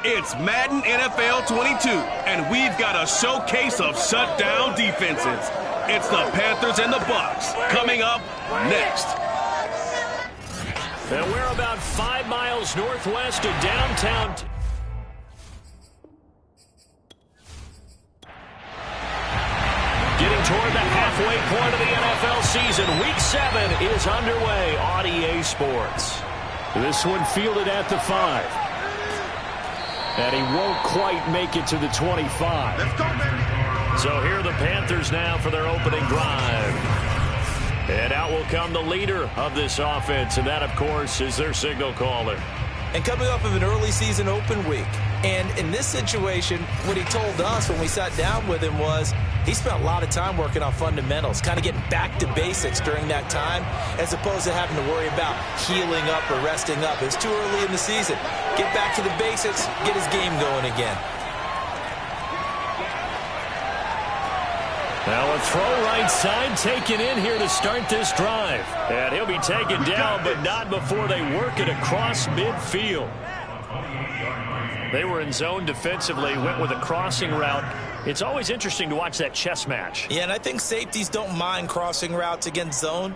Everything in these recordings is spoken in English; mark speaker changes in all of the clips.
Speaker 1: It's Madden NFL 22, and we've got a showcase of shutdown defenses. It's the Panthers and the Bucs coming up next.
Speaker 2: And we're about 5 miles northwest of downtown. Getting toward the halfway point of the NFL season. Week 7 is underway on EA Sports. This one fielded at the 5. And he won't quite make it to the 25.
Speaker 3: Let's go, baby.
Speaker 2: So here are the Panthers now for their opening drive. And out will come the leader of this offense, and that, of course, is their signal caller.
Speaker 4: And coming off of an early season open week. And in this situation, what he told us when we sat down with him was he spent a lot of time working on fundamentals, kind of getting back to basics during that time, as opposed to having to worry about healing up or resting up. It's too early in the season. Get back to the basics, get his game going again.
Speaker 2: Now a throw right side taken in here to start this drive. And he'll be taken down, but not before they work it across midfield. They were in zone defensively, went with a crossing route. It's always interesting to watch that chess match.
Speaker 4: Yeah, and I think safeties don't mind crossing routes against zone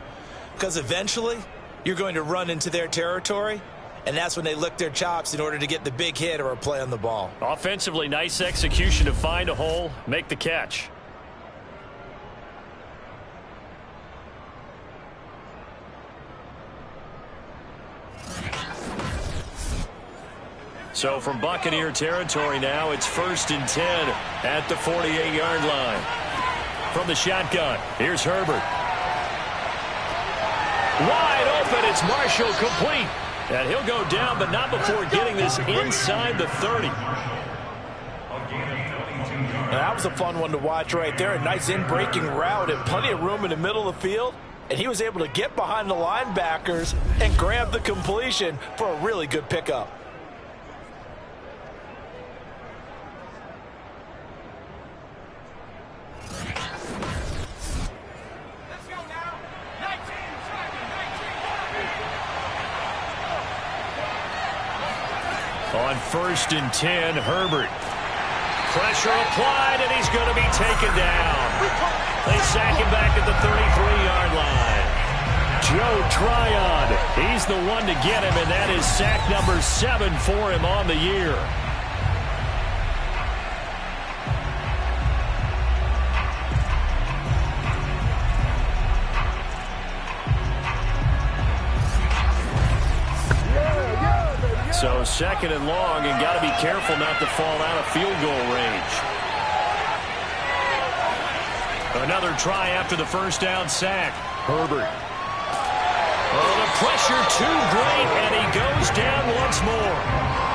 Speaker 4: because eventually you're going to run into their territory, and that's when they lick their chops in order to get the big hit or a play on the ball.
Speaker 2: Offensively, nice execution to find a hole, make the catch. So from Buccaneer territory now, it's 1st and 10 at the 48-yard line. From the shotgun, here's Herbert. Wide open, it's Marshall complete. And he'll go down, but not before getting this inside the 30.
Speaker 4: Now, that was a fun one to watch right there. A nice in-breaking route and plenty of room in the middle of the field. And he was able to get behind the linebackers and grab the completion for a really good pickup.
Speaker 2: On 1st and 10, Herbert. Pressure applied, and he's going to be taken down. They sack him back at the 33-yard line. Joe Tryon, he's the one to get him, and that is sack number 7 for him on the year. So 2nd and long, and got to be careful not to fall out of field goal range. Another try after the first down sack. Herbert. Oh, the pressure too great, and he goes down once more.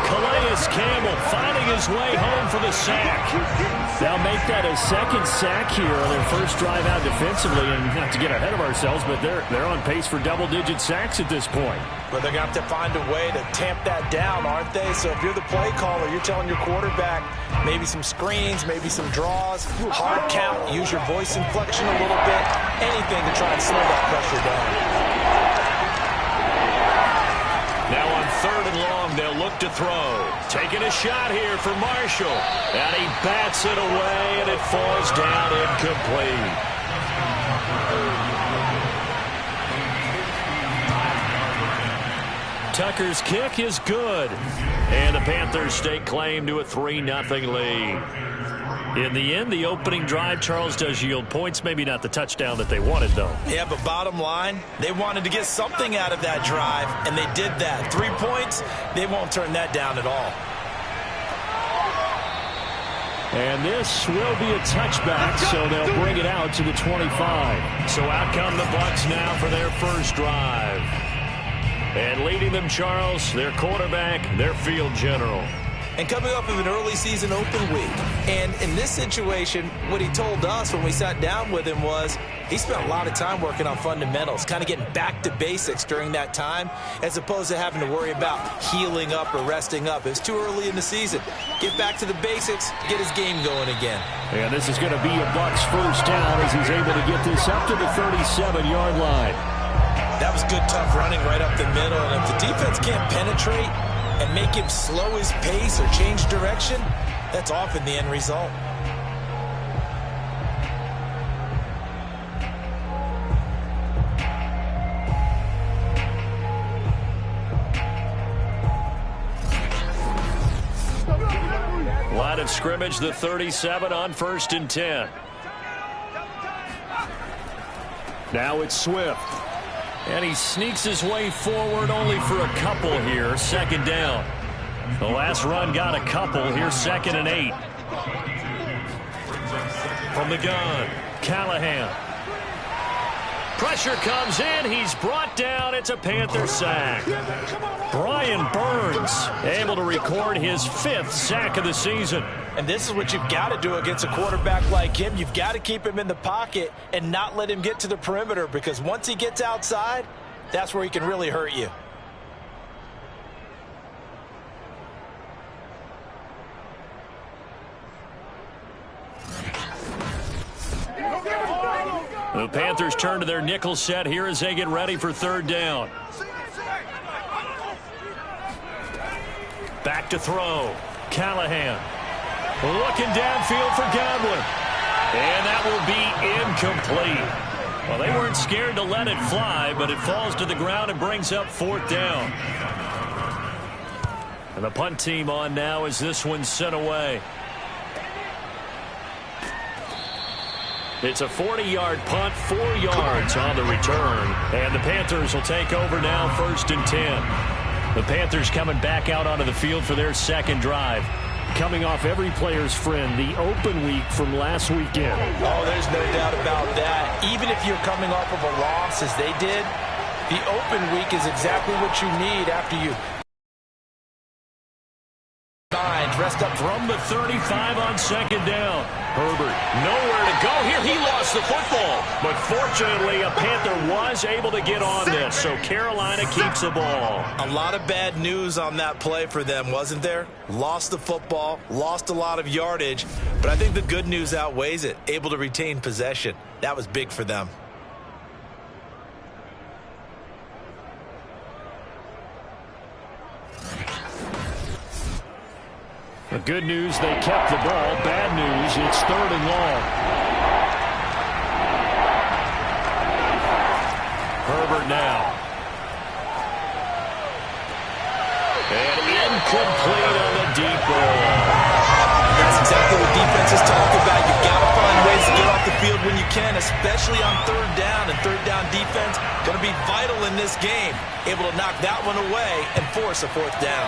Speaker 2: Calais Campbell finding his way home for the sack. They'll make that a 2nd sack here on their first drive out defensively, and not to get ahead of ourselves, but they're on pace for double-digit sacks at this point.
Speaker 4: But they're going to have to find a way to tamp that down, aren't they? So if you're the play caller, you're telling your quarterback maybe some screens, maybe some draws, hard count, use your voice inflection a little bit, anything to try and slow that pressure down.
Speaker 2: Now on 3rd and long, they'll look to throw. Taking a shot here for Marshall. And he bats it away, and it falls down incomplete. Tucker's kick is good. And the Panthers stake claim to a 3-0 lead. In the end, the opening drive, Charles, does yield points. Maybe not the touchdown that they wanted, though.
Speaker 4: Yeah, but bottom line, they wanted to get something out of that drive, and they did that. 3 points, they won't turn that down at all.
Speaker 2: And this will be a touchback, so they'll bring it out to the 25. So out come the Bucs now for their first drive. And leading them, Charles, their quarterback, their field general.
Speaker 4: And coming off of an early season open week. And in this situation, what he told us when we sat down with him was he spent a lot of time working on fundamentals, kind of getting back to basics during that time, as opposed to having to worry about healing up or resting up. It's too early in the season. Get back to the basics, get his game going again.
Speaker 2: And this is going to be a Bucs first down as he's able to get this up to the 37-yard line.
Speaker 4: That was good, tough running right up the middle. And if the defense can't penetrate, and make him slow his pace or change direction, that's often the end result.
Speaker 2: Line of scrimmage, the 37 on 1st and 10. Now it's Swift. And he sneaks his way forward only for a couple here. 2nd down. The last run got a couple. Here's 2nd and 8. From the gun, Callahan. Pressure comes in. He's brought down. It's a Panther sack. Brian Burns able to record his 5th sack of the season.
Speaker 4: And this is what you've got to do against a quarterback like him. You've got to keep him in the pocket and not let him get to the perimeter, because once he gets outside, that's where he can really hurt you.
Speaker 2: The Panthers turn to their nickel set here as they get ready for 3rd down. Back to throw. Callahan looking downfield for Godwin. And that will be incomplete. Well, they weren't scared to let it fly, but it falls to the ground and brings up 4th down. And the punt team on now as this one's sent away. It's a 40-yard punt, 4 yards on the return. And the Panthers will take over now, 1st and 10. The Panthers coming back out onto the field for their 2nd drive. Coming off every player's friend, the open week from last weekend.
Speaker 4: Oh, there's no doubt about that. Even if you're coming off of a loss as they did, the open week is exactly what you need after you rest up
Speaker 2: from the 35 on 2nd down. Herbert nowhere to go here. He lost the football, but fortunately a Panther was able to get on this, so Carolina keeps the ball.
Speaker 4: A lot of bad news on that play for them, wasn't there? Lost the football, lost a lot of yardage, but I think the good news outweighs it. Able to retain possession. That was big for them.
Speaker 2: The good news, they kept the ball. Bad news, it's 3rd and long. Herbert now. And incomplete on the deep ball.
Speaker 4: That's exactly what defenses talk about. You've got to find ways to get off the field when you can, especially on 3rd down. And 3rd down defense going to be vital in this game. Able to knock that one away and force a 4th down.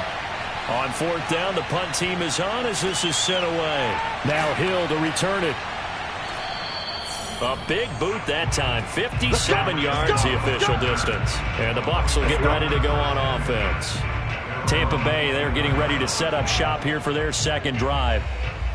Speaker 2: On 4th down, the punt team is on as this is sent away. Now Hill to return it. A big boot that time. 57 yards the official distance. And the Bucs will get ready to go on offense. Tampa Bay, they're getting ready to set up shop here for their 2nd drive.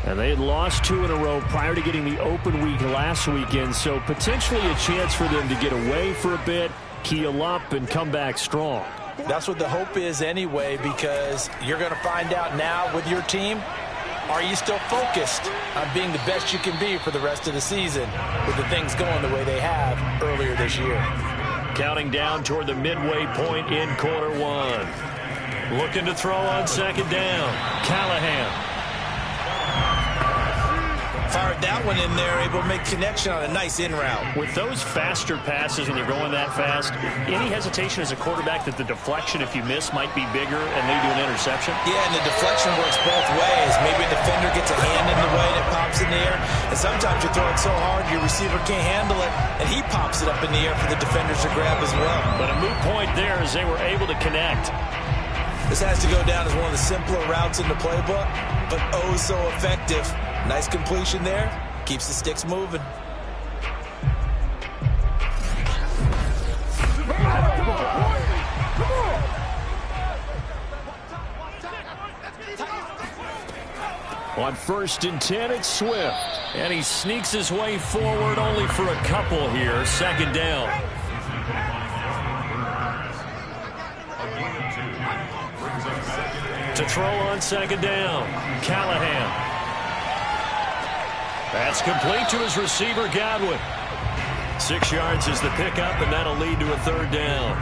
Speaker 2: And they had lost 2 in a row prior to getting the open week last weekend, so potentially a chance for them to get away for a bit, keel up, and come back strong.
Speaker 4: That's what the hope is anyway, because you're going to find out now with your team, are you still focused on being the best you can be for the rest of the season with the things going the way they have earlier this year?
Speaker 2: Counting down toward the midway point in Q1. Looking to throw on 2nd down. Callahan.
Speaker 4: Fired that one in there, able to make connection on a nice in route.
Speaker 2: With those faster passes and you're going that fast, any hesitation as a quarterback that the deflection, if you miss, might be bigger and lead to an interception?
Speaker 4: Yeah, and the deflection works both ways. Maybe a defender gets a hand in the way and it pops in the air. And sometimes you're throwing so hard your receiver can't handle it, and he pops it up in the air for the defenders to grab as well.
Speaker 2: But a moot point there as they were able to connect.
Speaker 4: This has to go down as one of the simpler routes in the playbook, but oh so effective. Nice completion there. Keeps the sticks moving.
Speaker 2: On 1st and 10, it's Swift. And he sneaks his way forward only for a couple here. 2nd down. To throw on 2nd down. Callahan. That's complete to his receiver, Godwin. 6 yards is the pickup, and that'll lead to a 3rd down.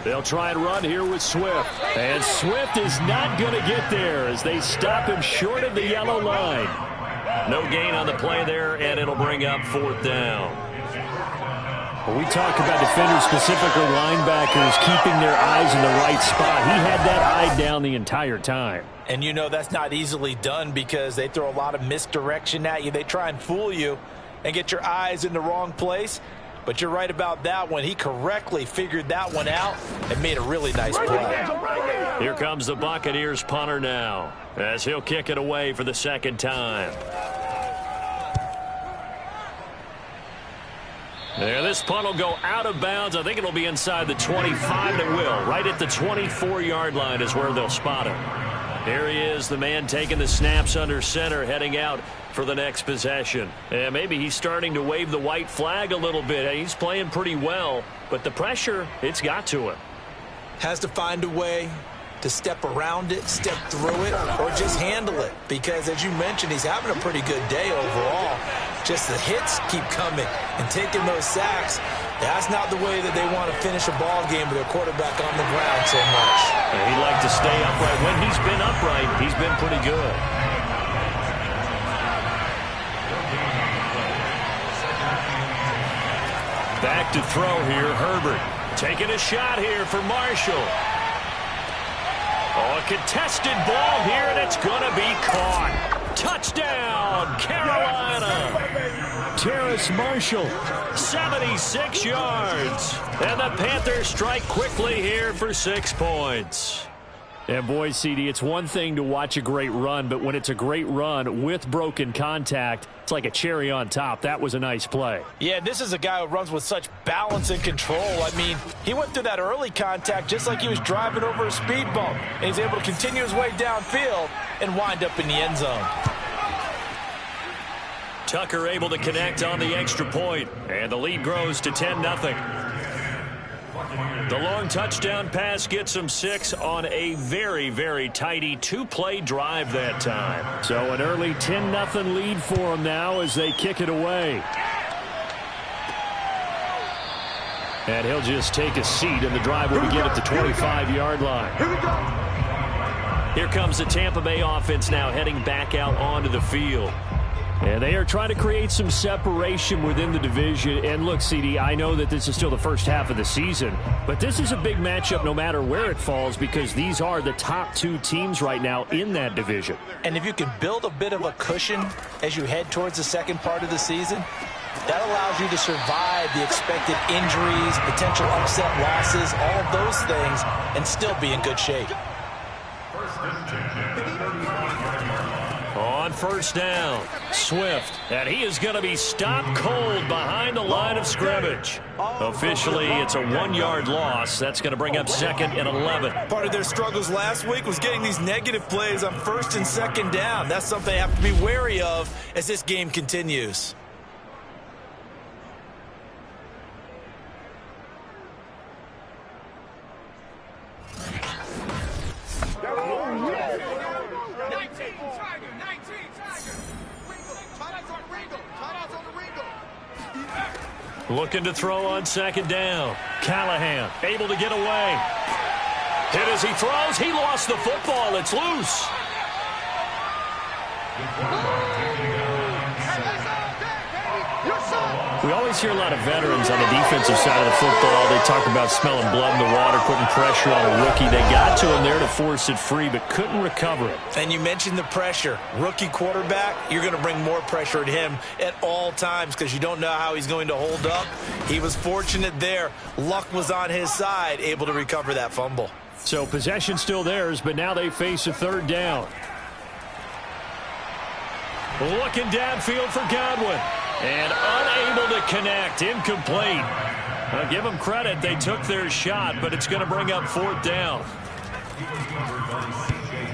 Speaker 2: They'll try and run here with Swift. And Swift is not going to get there as they stop him short of the yellow line. No gain on the play there, and it'll bring up 4th down.
Speaker 3: When we talk about defenders, specifically linebackers, keeping their eyes in the right spot, he had that eye down the entire time.
Speaker 4: And you know that's not easily done because they throw a lot of misdirection at you. They try and fool you and get your eyes in the wrong place. But you're right about that one. He correctly figured that one out and made a really nice play.
Speaker 2: Here comes the Buccaneers punter now as he'll kick it away for the 2nd time. And this punt will go out of bounds. I think it'll be inside the 25. It will. Right at the 24-yard line is where they'll spot him. Here he is, the man taking the snaps under center, heading out for the next possession. And maybe he's starting to wave the white flag a little bit. He's playing pretty well, but the pressure, it's got to him.
Speaker 4: Has to find a way to step around it, step through it, or just handle it. Because, as you mentioned, he's having a pretty good day overall. Just the hits keep coming and taking those sacks. That's not the way that they want to finish a ball game with their quarterback on the ground so much.
Speaker 2: And he'd like to stay upright. When he's been upright, he's been pretty good. Back to throw here, Herbert. Taking a shot here for Marshall. Oh, a contested ball here, and it's going to be caught. Touchdown, Carolina.
Speaker 3: Terrace Marshall.
Speaker 2: 76 yards. And the Panthers strike quickly here for 6 points.
Speaker 3: And boy, CD, it's one thing to watch a great run, but when it's a great run with broken contact, it's like a cherry on top. That was a nice play.
Speaker 4: Yeah, this is a guy who runs with such balance and control. I mean, he went through that early contact just like he was driving over a speed bump. And he's able to continue his way downfield and wind up in the end zone.
Speaker 2: Tucker able to connect on the extra point, and the lead grows to 10-0. The long touchdown pass gets him 6 on a very, very tidy 2-play drive that time.
Speaker 3: So an early 10-0 lead for them now as they kick it away. And he'll just take a seat, and the drive will begin at the 25-yard line.
Speaker 2: Here comes the Tampa Bay offense now heading back out onto the field.
Speaker 3: And they are trying to create some separation within the division. And look, CD, I know that this is still the first half of the season, but this is a big matchup no matter where it falls because these are the top 2 teams right now in that division.
Speaker 4: And if you can build a bit of a cushion as you head towards the second part of the season, that allows you to survive the expected injuries, potential upset losses, all of those things, and still be in good shape.
Speaker 2: On first down, Swift, and he is going to be stopped cold behind the line of scrimmage. Officially, it's a 1-yard loss. That's going to bring up 2nd and 11.
Speaker 4: Part of their struggles last week was getting these negative plays on 1st and 2nd down. That's something they have to be wary of as this game continues.
Speaker 2: Looking to throw on 2nd down. Callahan able to get away. Hit as he throws. He lost the football. It's loose.
Speaker 3: We always hear a lot of veterans on the defensive side of the football. They talk about smelling blood in the water, putting pressure on a rookie. They got to him there to force it free, but couldn't recover it.
Speaker 4: And you mentioned the pressure. Rookie quarterback, you're going to bring more pressure at him at all times because you don't know how he's going to hold up. He was fortunate there. Luck was on his side, able to recover that fumble.
Speaker 3: So possession still theirs, but now they face a 3rd down.
Speaker 2: Looking downfield for Godwin. And unable to connect. Incomplete. I'll give them credit. They took their shot, but it's going to bring up 4th down.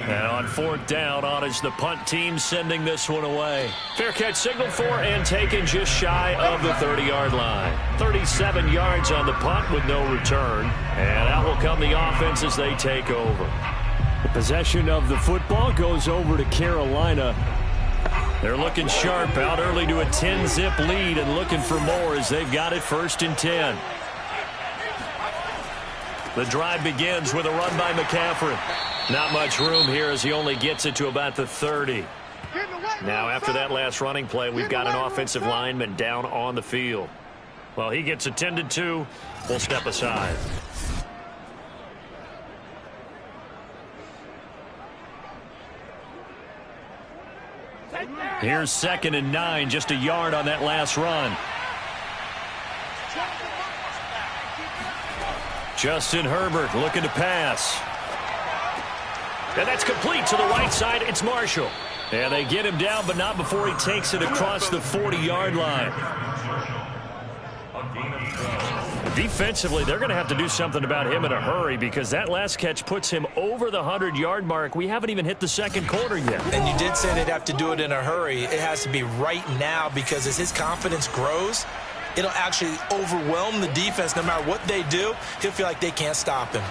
Speaker 2: And on 4th down, on is the punt team sending this one away. Fair catch signaled for and taken just shy of the 30-yard line. 37 yards on the punt with no return. And out will come the offense as they take over.
Speaker 3: The possession of the football goes over to Carolina.
Speaker 2: They're looking sharp, out early to a 10-zip lead and looking for more as they've got it 1st and 10. The drive begins with a run by McCaffrey. Not much room here as he only gets it to about the 30. Now, after that last running play, we've got an offensive lineman down on the field. Well, he gets attended to. We'll step aside. Here's 2nd and 9, just a yard on that last run. Justin Herbert looking to pass. And that's complete to the right side. It's Marshall. And they get him down, but not before he takes it across the 40-yard line. Defensively, they're going to have to do something about him in a hurry because that last catch puts him over the 100-yard mark. We haven't even hit the 2nd quarter yet.
Speaker 4: And you did say they'd have to do it in a hurry. It has to be right now because as his confidence grows, it'll actually overwhelm the defense. No matter what they do, he'll feel like they can't stop him.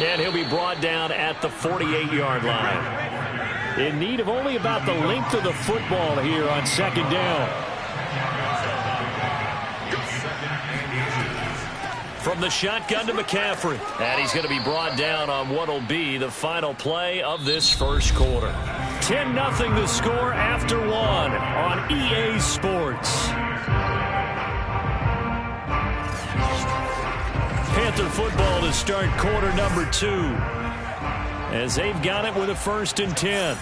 Speaker 2: And he'll be brought down at the 48-yard line.
Speaker 3: In need of only about the length of the football here on 2nd down.
Speaker 2: From the shotgun to McCaffrey. And he's going to be brought down on what will be the final play of this 1st quarter.
Speaker 3: 10-0 the score after 1 on EA Sports.
Speaker 2: Panther football to start quarter number 2. As they've got it with a 1st and 10.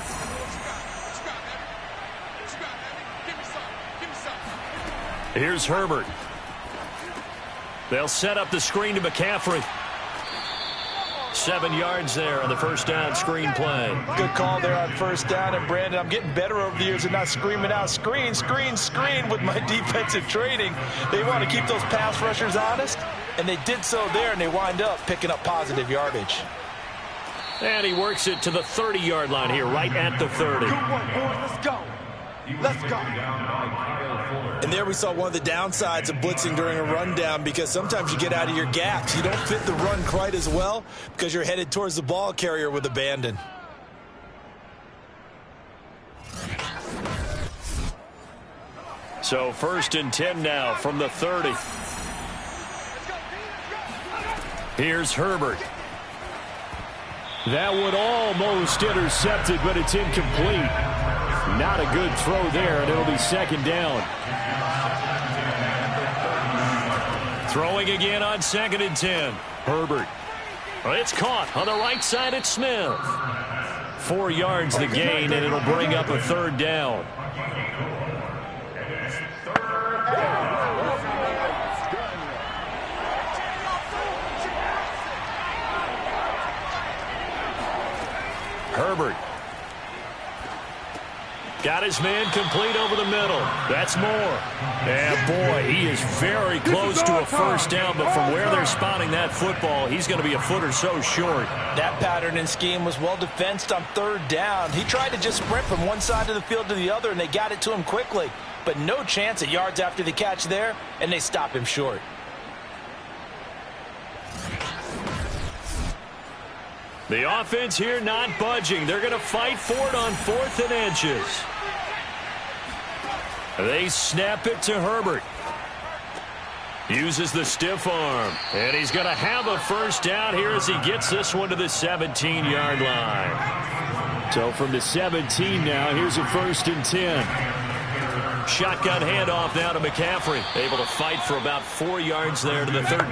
Speaker 2: Here's Herbert. They'll set up the screen to McCaffrey. 7 yards there on the 1st down screen play.
Speaker 4: Good call there on 1st down. And, Brandon, I'm getting better over the years and not screaming out, screen, screen, screen with my defensive training. They want to keep those pass rushers honest, and they did so there, and they wind up picking up positive yardage.
Speaker 2: And he works it to the 30-yard line here, right at the 30.
Speaker 5: Good one, boys. Let's go. Let's go.
Speaker 4: And there we saw one of the downsides of blitzing during a rundown because sometimes you get out of your gaps. You don't fit the run quite as well because you're headed towards the ball carrier with abandon.
Speaker 2: So 1st and 10 now from the 30. Here's Herbert.
Speaker 3: That one almost intercepted, but it's incomplete. Not a good throw there, and it'll be 2nd down.
Speaker 2: Throwing again on 2nd and 10. Herbert. It's caught on the right side. It's Smith. 4 yards the gain, and it'll bring up a 3rd down. Herbert. Got his man complete over the middle. That's Moore. And, boy, he is very close to a 1st down, but from where they're spotting that football, he's going to be a foot or so short.
Speaker 4: That pattern and scheme was well defensed on 3rd down. He tried to just sprint from one side of the field to the other, and they got it to him quickly. But no chance at yards after the catch there, and they stop him short.
Speaker 2: The offense here not budging. They're going to fight for it on 4th and inches. They snap it to Herbert. Uses the stiff arm. And he's going to have a 1st down here as he gets this one to the 17-yard line.
Speaker 3: So from the 17 now, here's a 1st and 10.
Speaker 2: Shotgun handoff now to McCaffrey. Able to fight for about 4 yards there to the 13.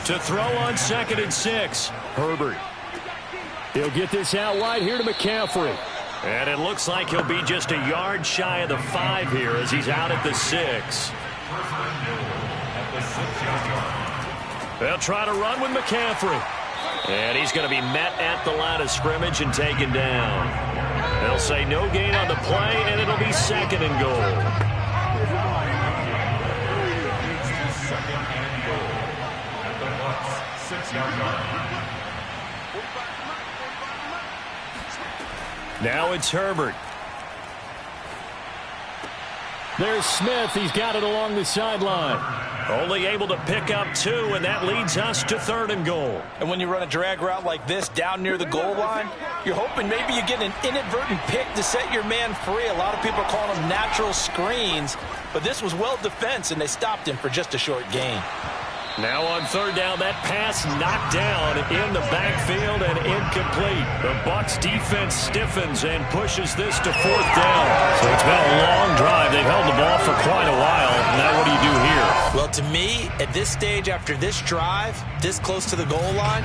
Speaker 2: To throw on 2nd and 6. Herbert.
Speaker 3: He'll get this out wide here to McCaffrey.
Speaker 2: And it looks like he'll be just a yard shy of the 5 here as he's out at the 6. They'll try to run with McCaffrey. And he's going to be met at the line of scrimmage and taken down. They'll say no gain on the play, and it'll be 2nd and goal. Now it's Herbert.
Speaker 3: There's Smith. He's got it along the sideline.
Speaker 2: Only able to pick up 2, and that leads us to 3rd and goal.
Speaker 4: And when you run a drag route like this down near the goal line, you're hoping maybe you get an inadvertent pick to set your man free. A lot of people are calling them natural screens, but this was well defense, and they stopped him for just a short gain.
Speaker 2: Now on 3rd down, that pass knocked down in the backfield and incomplete. The Bucs defense stiffens and pushes this to 4th down. So it's been a long drive. They've held the ball for quite a while. Now what do you do here?
Speaker 4: Well, to me, at this stage after this drive, this close to the goal line,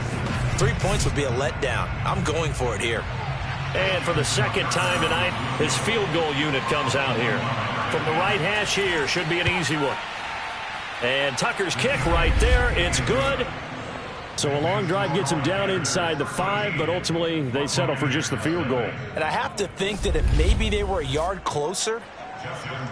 Speaker 4: 3 points would be a letdown. I'm going for it here.
Speaker 2: And for the 2nd time tonight, his field goal unit comes out here. From the right hash here, should be an easy one. And Tucker's kick right there. It's good.
Speaker 3: So a long drive gets him down inside the 5, but ultimately they settle for just the field goal.
Speaker 4: And I have to think that if maybe they were a yard closer,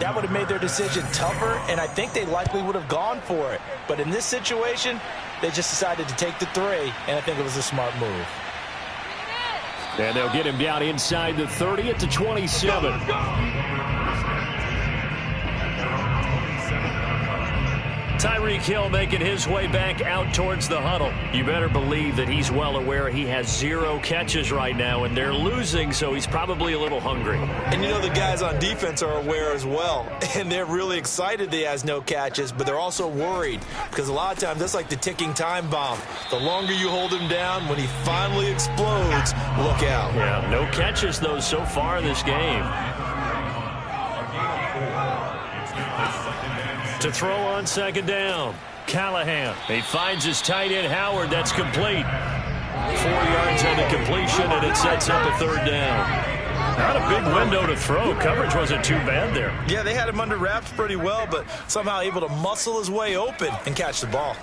Speaker 4: that would have made their decision tougher, and I think they likely would have gone for it. But in this situation, they just decided to take the 3, and I think it was a smart move.
Speaker 3: And they'll get him down inside the 30 at the 27.
Speaker 2: Tyreek Hill making his way back out towards the huddle. You better believe that he's well aware he has 0 catches right now, and they're losing, so he's probably a little hungry.
Speaker 4: And you know the guys on defense are aware as well, and they're really excited he has no catches, but they're also worried because a lot of times that's like the ticking time bomb. The longer you hold him down, when he finally explodes, look out.
Speaker 2: Yeah, no catches, though, so far in this game. To throw on 2nd down, Callahan. He finds his tight end, Howard. That's complete. 4 yards on the completion, and it sets up a 3rd down. Not a big window to throw. Coverage wasn't too bad there.
Speaker 4: Yeah, they had him under wraps pretty well, but somehow able to muscle his way open and catch the ball.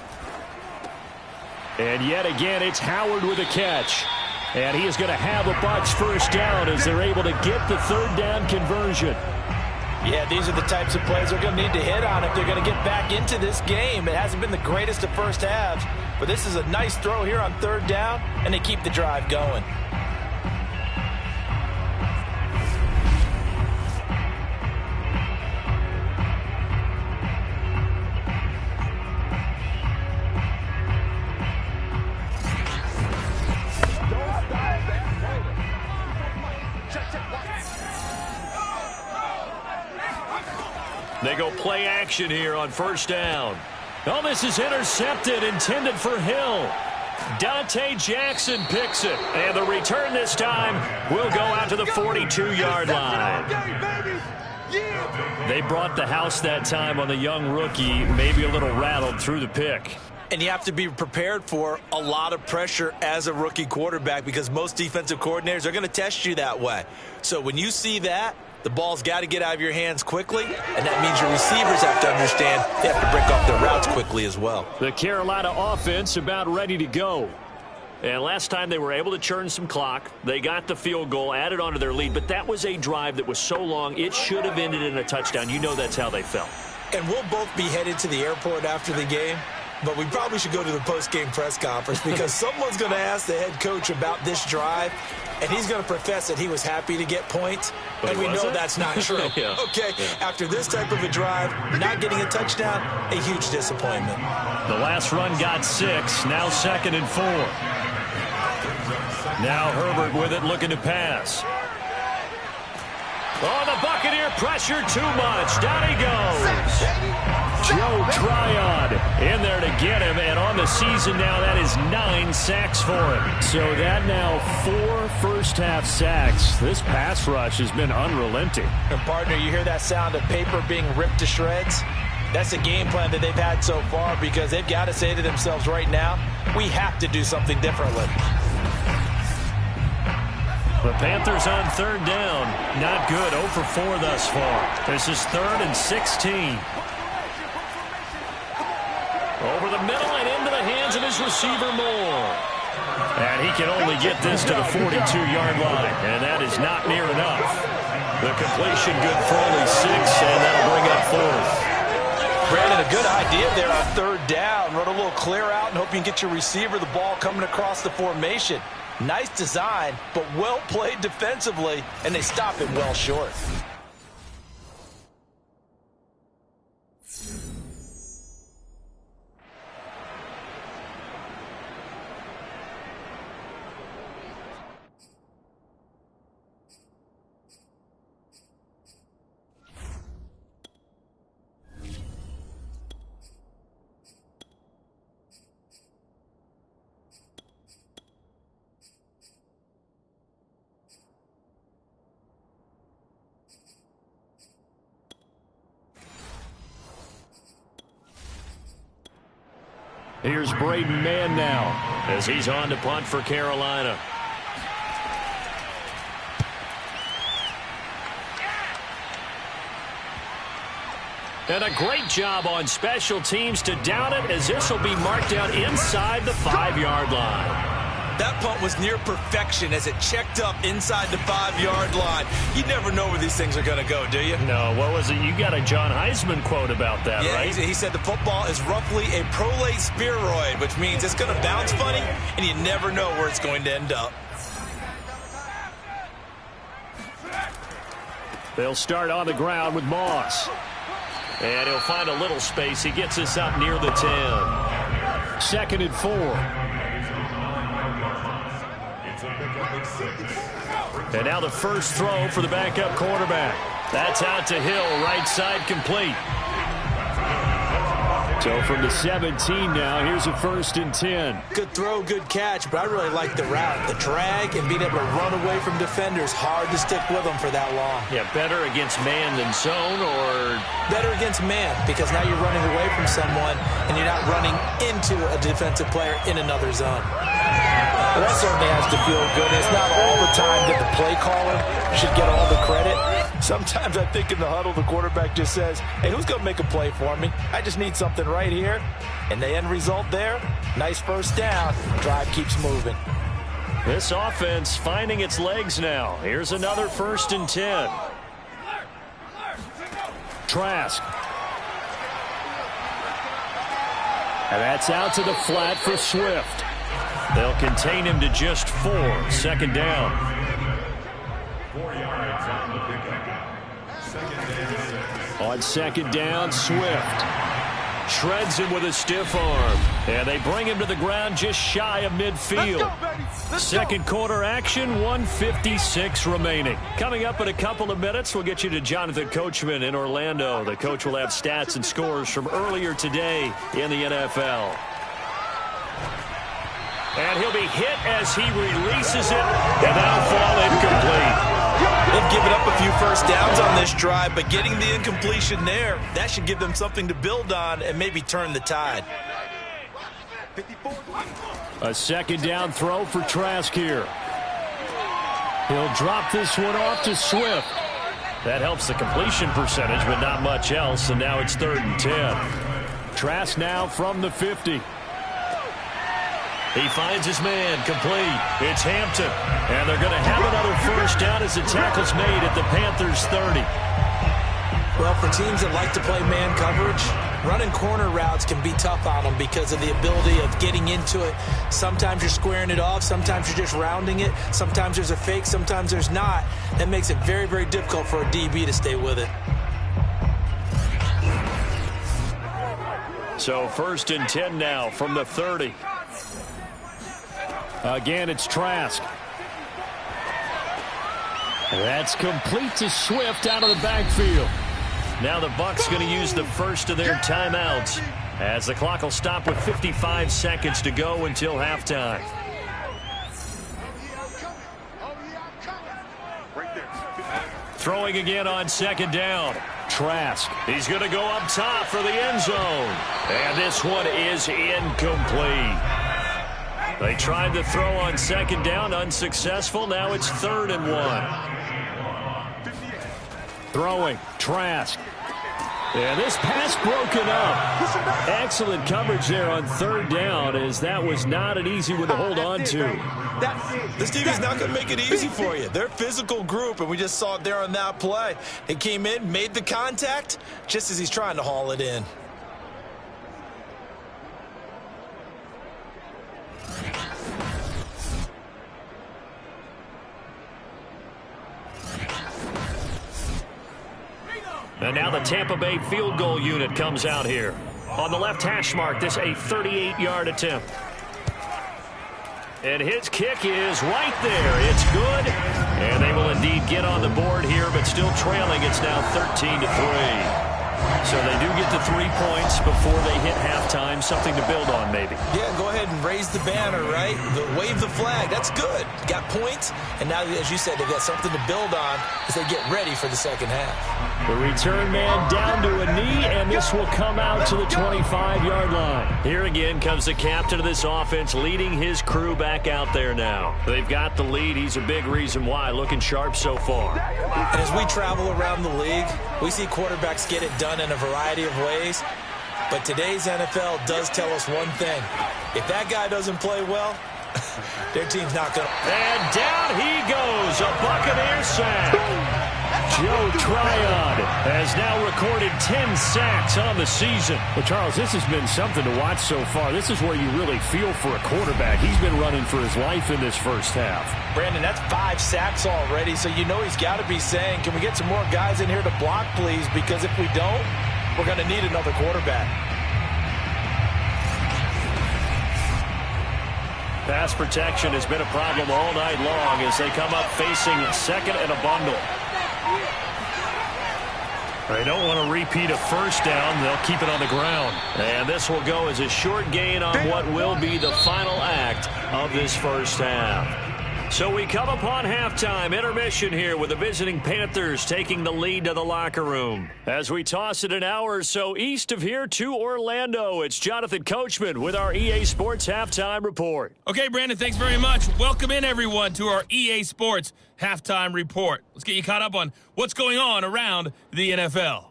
Speaker 3: And yet again, it's Howard with a catch. And he is going to have a Bucs 1st down as they're able to get the 3rd down conversion.
Speaker 4: Yeah, these are the types of plays they're going to need to hit on if they're going to get back into this game. It hasn't been the greatest of first halves, but this is a nice throw here on 3rd down, and they keep the drive going.
Speaker 2: They go play action here on 1st down. Oh, this is intercepted, intended for Hill. Dante Jackson picks it, and the return this time will go out to the 42-yard line. They brought the house that time on the young rookie, maybe a little rattled through the pick.
Speaker 4: And you have to be prepared for a lot of pressure as a rookie quarterback because most defensive coordinators are going to test you that way. So when you see that, the ball's got to get out of your hands quickly, and that means your receivers have to understand they have to break off their routes quickly as well.
Speaker 3: The Carolina offense about ready to go.
Speaker 2: And last time they were able to churn some clock. They got the field goal, added on to their lead, but that was a drive that was so long it should have ended in a touchdown. You know that's how they felt.
Speaker 4: And we'll both be headed to the airport after the game, but we probably should go to the post-game press conference because someone's going to ask the head coach about this drive, and he's going to profess that he was happy to get points,
Speaker 2: but
Speaker 4: and we know that's not true.
Speaker 2: Yeah.
Speaker 4: Okay, after this type of a drive, not getting a touchdown, a huge disappointment.
Speaker 2: The last run got 6, now 2nd and 4. Now Herbert with it, looking to pass. Oh, the Buccaneer pressure too much. Down he goes.
Speaker 3: Joe Tryon in there to get him, and on the season now, that is 9 sacks for him. So that now 4 first-half sacks. This pass rush has been unrelenting.
Speaker 4: And partner, you hear that sound of paper being ripped to shreds? That's the game plan that they've had so far because they've got to say to themselves right now, we have to do something differently.
Speaker 2: The Panthers on 3rd down. Not good. 0 for 4 thus far. This is 3rd and 16. Over the middle and into the hands of his receiver Moore. And he can only get this to the 42-yard line. And that is not near enough. The completion good for only 6, and that'll bring up 4th.
Speaker 4: Brandon, a good idea there on 3rd down. Run a little clear out and hope you can get your receiver the ball coming across the formation. Nice design, but well played defensively, and they stop it well short.
Speaker 3: Here's Braden Mann now as he's on to punt for Carolina. And a great job on special teams to down it, as this will be marked out inside the 5-yard line.
Speaker 4: That punt was near perfection as it checked up inside the 5-yard line. You never know where these things are going to go, do you?
Speaker 3: No, what was it? You got a John Heisman quote about that,
Speaker 4: yeah,
Speaker 3: right?
Speaker 4: He said the football is roughly a prolate spheroid, which means it's going to bounce funny, and you never know where it's going to end up.
Speaker 3: They'll start on the ground with Moss. And he'll find a little space. He gets us up near the 10. 2nd and 4. And now the first throw for the backup quarterback. That's out to Hill, right side complete. So from the 17 now, here's a 1st and 10.
Speaker 4: Good throw, good catch, but I really like the route. The drag and being able to run away from defenders, hard to stick with them for that long.
Speaker 3: Yeah, better against man than zone, or?
Speaker 4: Better against man, because now you're running away from someone and you're not running into a defensive player in another zone.
Speaker 6: Well, that certainly has to feel good. It's not all the time that the play caller should get all the credit. Sometimes I think in the huddle, the quarterback just says, hey, who's going to make a play for me? I just need something right here. And the end result there, nice first down. Drive keeps moving.
Speaker 3: This offense finding its legs now. Here's another 1st and 10. Trask. And that's out to the flat for Swift. They'll contain him to just 4. 2nd down.
Speaker 7: 4 yards on the pickup. 2nd down.
Speaker 3: On 2nd down, Swift shreds him with a stiff arm. And they bring him to the ground just shy of midfield.
Speaker 5: Let's go, baby. Let's
Speaker 3: Second quarter action, 1:56 remaining. Coming up in a couple of minutes, we'll get you to Jonathan Coachman in Orlando. The coach will have stats and scores from earlier today in the NFL. And he'll be hit as he releases it, and that'll fall incomplete.
Speaker 4: They've given up a few first downs on this drive, but getting the incompletion there, that should give them something to build on and maybe turn the tide.
Speaker 3: A 2nd down throw for Trask here. He'll drop this one off to Swift. That helps the completion percentage, but not much else, and now it's 3rd and 10. Trask now from the 50. He finds his man, complete. It's Hampton. And they're going to have another first down as the tackle's made at the Panthers' 30.
Speaker 4: Well, for teams that like to play man coverage, running corner routes can be tough on them because of the ability of getting into it. Sometimes you're squaring it off. Sometimes you're just rounding it. Sometimes there's a fake. Sometimes there's not. That makes it very, very difficult for a DB to stay with it.
Speaker 3: So 1st and 10 now from the 30. Again, it's Trask. That's complete to Swift out of the backfield. Now the Bucs going to use the first of their timeouts as the clock will stop with 55 seconds to go until halftime. Throwing again on 2nd down. Trask. He's going to go up top for the end zone. And this one is incomplete. They tried to throw on 2nd down, unsuccessful. Now it's 3rd and 1. Throwing, Trask. And this pass broken up. Excellent coverage there on 3rd down, as that was not an easy one to hold on to.
Speaker 4: This team is not going to make it easy for you. They're a physical group, and we just saw it there on that play. He came in, made the contact, just as he's trying to haul it in.
Speaker 3: And now the Tampa Bay field goal unit comes out here. On the left hash mark, this a 38-yard attempt. And his kick is right there. It's good. And they will indeed get on the board here, but still trailing. It's now 13-3. So they do get the 3 points before they hit halftime. Something to build on, maybe.
Speaker 4: Yeah, go ahead and raise the banner, right? Wave the flag. That's good. Got points, and now, as you said, they've got something to build on as they get ready for the second half.
Speaker 3: The return man down to a knee, and this will come out to the 25-yard line. Here again comes the captain of this offense, leading his crew back out there now. They've got the lead. He's a big reason why, looking sharp so far.
Speaker 4: And as we travel around the league, we see quarterbacks get it done in a variety of ways. But today's NFL does tell us one thing. If that guy doesn't play well, their team's not going to.
Speaker 3: And down he goes, a Buccaneer sack. Joe Tryon has now recorded 10 sacks on the season. Well, Charles, this has been something to watch so far. This is where you really feel for a quarterback. He's been running for his life in this first half.
Speaker 6: Brandon, that's 5 sacks already, so you know he's got to be saying, can we get some more guys in here to block, please? Because if we don't, we're going to need another quarterback.
Speaker 3: Pass protection has been a problem all night long as they come up facing second and a bundle. They don't want to repeat a first down. They'll keep it on the ground. And this will go as a short gain on what will be the final act of this first half. So we come upon halftime intermission here with the visiting Panthers taking the lead to the locker room. As we toss it an hour or so east of here to Orlando, it's Jonathan Coachman with our EA Sports Halftime Report.
Speaker 8: Okay, Brandon, thanks very much. Welcome in, everyone, to our EA Sports Halftime Report. Let's get you caught up on what's going on around the NFL.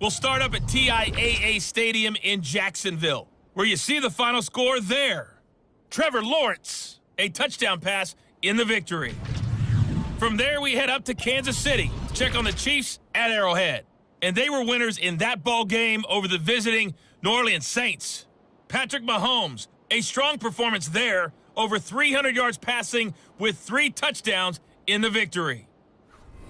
Speaker 8: We'll start up at TIAA Stadium in Jacksonville, where you see the final score there. Trevor Lawrence, a touchdown pass in the victory. From there, we head up to Kansas City to check on the Chiefs at Arrowhead. And they were winners in that ball game over the visiting New Orleans Saints. Patrick Mahomes, a strong performance there, over 300 yards passing with 3 touchdowns in the victory.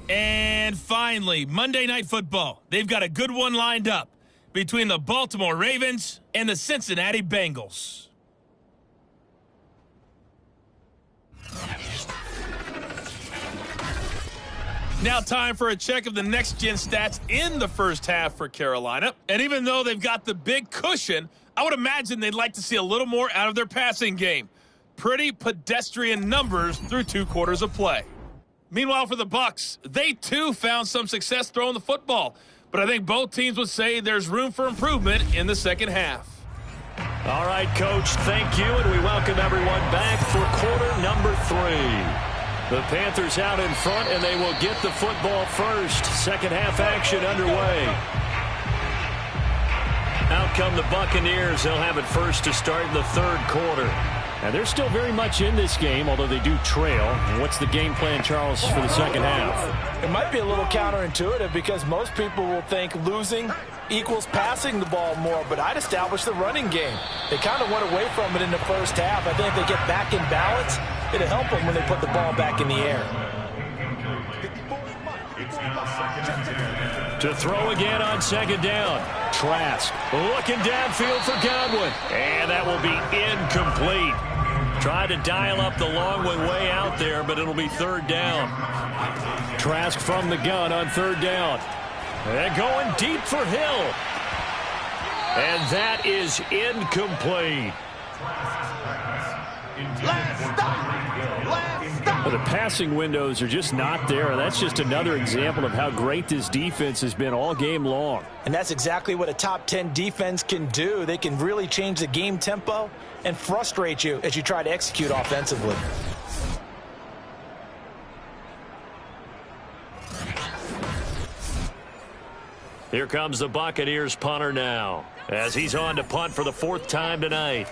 Speaker 8: And finally, Monday Night Football. They've got a good one lined up between the Baltimore Ravens and the Cincinnati Bengals. Now time for a check of the next-gen stats in the first half for Carolina. And even though they've got the big cushion, I would imagine they'd like to see a little more out of their passing game. Pretty pedestrian numbers through 2 quarters of play. Meanwhile, for the Bucs, they too found some success throwing the football. But I think both teams would say there's room for improvement in the second half.
Speaker 3: All right, Coach, thank you, and we welcome everyone back for quarter number 3. The Panthers out in front, and they will get the football first. Second half action underway. Out come the Buccaneers. They'll have it first to start in the third quarter. And they're still very much in this game, although they do trail. What's the game plan, Charles, for the second half?
Speaker 6: It might be a little counterintuitive because most people will think losing equals passing the ball more, but I'd establish the running game. They kind of went away from it in the first half. I think if they get back in balance, it'll help them when they put the ball back in the air.
Speaker 3: To throw again on second down. Trask looking downfield for Godwin. And that will be incomplete. Tried to dial up the long one way out there, but it'll be third down. Trask from the gun on third down. And going deep for Hill. And that is incomplete. But the passing windows are just not there. That's just another example of how great this defense has been all game long.
Speaker 6: And that's exactly what a top 10 defense can do. They can really change the game tempo and frustrate you as you try to execute offensively.
Speaker 3: Here comes the Buccaneers punter now as he's on to punt for the 4th time tonight.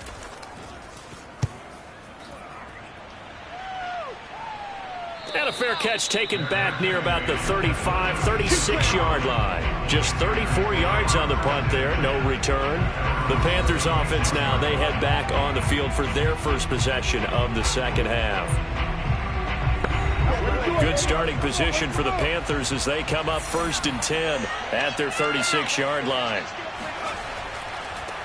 Speaker 3: And a fair catch taken back near about the 35, 36-yard line. Just 34 yards on the punt there, no return. The Panthers offense now, they head back on the field for their first possession of the second half. Good starting position for the Panthers as they come up 1st and 10 at their 36-yard line.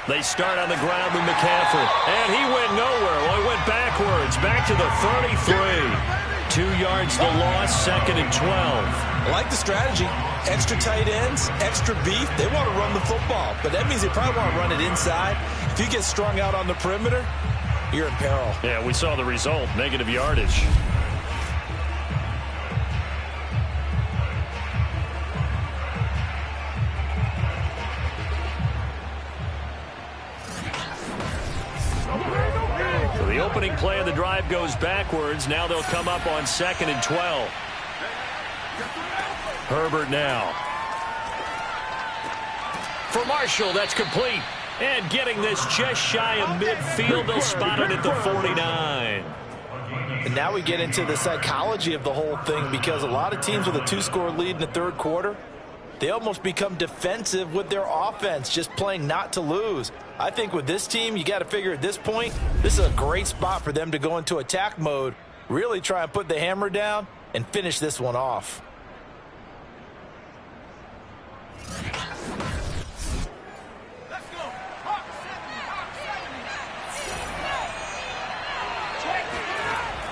Speaker 3: They start on the ground with McCaffrey, and he went nowhere. Well, he went backwards, back to the 33.
Speaker 2: 2 yards the loss, 2nd and 12.
Speaker 4: I like the strategy. Extra tight ends, extra beef. They want to run the football, but that means they probably want to run it inside. If you get strung out on the perimeter, you're in peril.
Speaker 3: Yeah, we saw the result, negative yardage. So the opening play of the drive goes backwards. Now they'll come up on 2nd and 12. Herbert now. For Marshall, that's complete. And getting this just shy of midfield, they'll spot it at the 49.
Speaker 6: And now we get into the psychology of the whole thing, because a lot of teams with a 2-score lead in the third quarter, they almost become defensive with their offense, just playing not to lose. I think with this team, you got to figure at this point, this is a great spot for them to go into attack mode, really try and put the hammer down and finish this one off.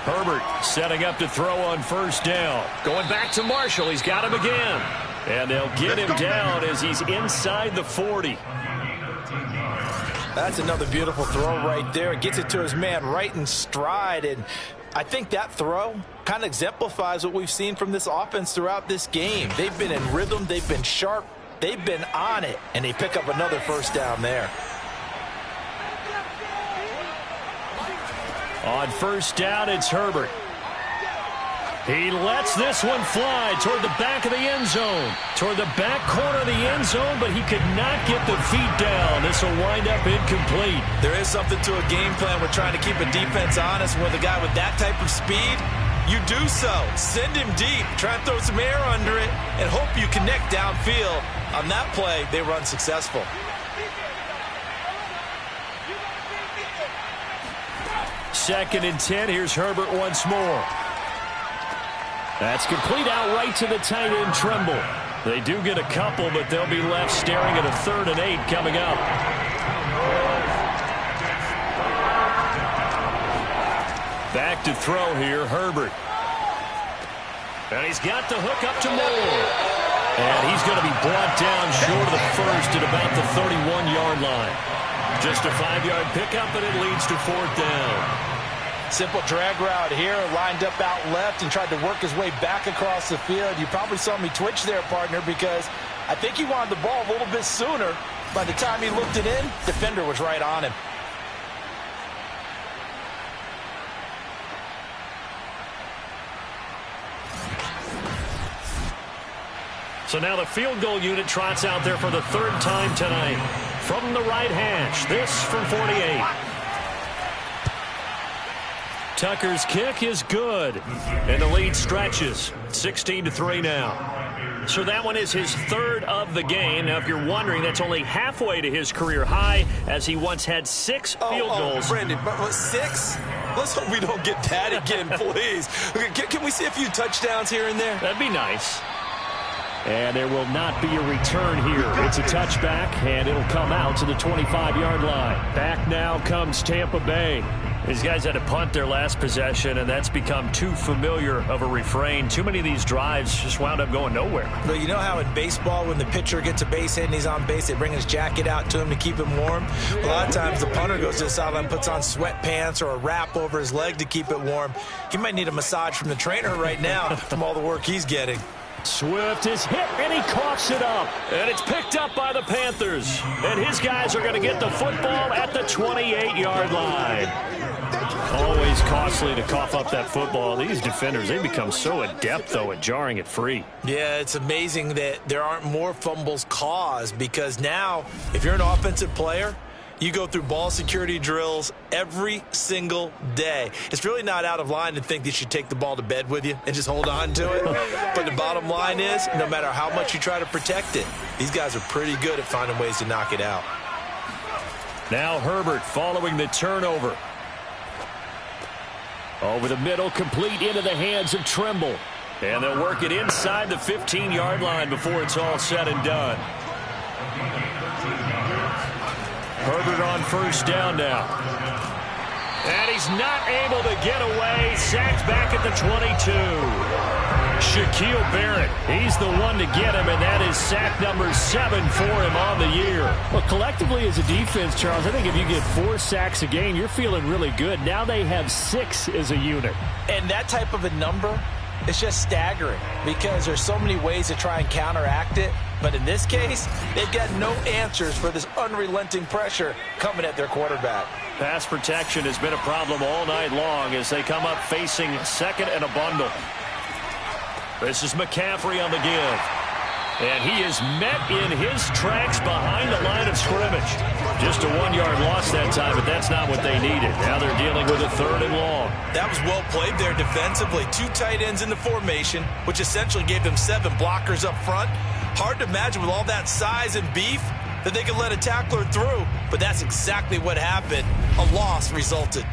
Speaker 3: Herbert setting up to throw on first down. Going back to Marshall. He's got him again. And they'll get him down as he's inside the 40.
Speaker 6: That's another beautiful throw right there. It gets it to his man right in stride. And I think that throw kind of exemplifies what we've seen from this offense throughout this game. They've been in rhythm. They've been sharp. They've been on it. And they pick up another first down there.
Speaker 3: On first down, it's Herbert. He lets this one fly toward the back of the end zone. Toward the back corner of the end zone, but he could not get the feet down. This will wind up incomplete.
Speaker 4: There is something to a game plan with trying to keep a defense honest. With a guy with that type of speed, you do so. Send him deep. Try and throw some air under it and hope you connect downfield. On that play, they run successful.
Speaker 3: Second and 10. Here's Herbert once more. That's complete out right to the tight end, Tremble. They do get a couple, but they'll be left staring at a 3rd and 8 coming up. Back to throw here, Herbert. And he's got the hook up to Moore. And he's going to be brought down short of the first at about the 31-yard line. Just a 5-yard pickup, and it leads to 4th down.
Speaker 6: Simple drag route here, lined up out left and tried to work his way back across the field. You probably saw me twitch there, partner, because I think he wanted the ball a little bit sooner. By the time he looked it in, defender was right on him.
Speaker 3: So now the field goal unit trots out there for the 3rd time tonight. From the right hash, this from 48. Tucker's kick is good, and the lead stretches 16-3 now. So that one is his 3rd of the game. Now, if you're wondering, that's only halfway to his career high, as he once had 6 field goals.
Speaker 4: Brandon, but 6? Let's hope we don't get that again, please. Can we see a few touchdowns here and there?
Speaker 3: That'd be nice. And there will not be a return here. It's a touchback, and it'll come out to the 25-yard line. Back now comes Tampa Bay. These guys had to punt their last possession, and that's become too familiar of a refrain. Too many of these drives just wound up going nowhere.
Speaker 4: But you know how in baseball, when the pitcher gets a base hit and he's on base, they bring his jacket out to him to keep him warm? A lot of times the punter goes to the sideline, puts on sweatpants or a wrap over his leg to keep it warm. He might need a massage from the trainer right now from all the work he's getting.
Speaker 3: Swift is hit, and he coughs it up. And it's picked up by the Panthers. And his guys are going to get the football at the 28-yard line. Always costly to cough up that football. These defenders, they become so adept, though, at jarring it free.
Speaker 4: Yeah, it's amazing that there aren't more fumbles caused, because now, if you're an offensive player, you go through ball security drills every single day. It's really not out of line to think that you should take the ball to bed with you and just hold on to it. But the bottom line is, no matter how much you try to protect it, these guys are pretty good at finding ways to knock it out.
Speaker 3: Now Herbert following the turnover. Over the middle, complete into the hands of Tremble. And they'll work it inside the 15-yard line before it's all said and done. Herbert on first down now.
Speaker 2: And he's not able to get away. Sacked back at the 22. Shaquille Barrett, he's the one to get him, and that is sack number 7 for him on the year.
Speaker 3: Well, collectively as a defense, Charles, I think if you get 4 sacks a game, you're feeling really good. Now they have 6 as a unit.
Speaker 4: And that type of a number, it's just staggering because there's so many ways to try and counteract it. But in this case, they've got no answers for this unrelenting pressure coming at their quarterback.
Speaker 2: Pass protection has been a problem all night long as they come up facing second and a bundle. This is McCaffrey on the give. And he is met in his tracks behind the line of scrimmage. Just a 1-yard loss that time, but that's not what they needed. Now they're dealing with a 3rd and long.
Speaker 4: That was well played there defensively. 2 tight ends in the formation, which essentially gave them 7 blockers up front. Hard to imagine with all that size and beef that they could let a tackler through, but that's exactly what happened. A loss resulted.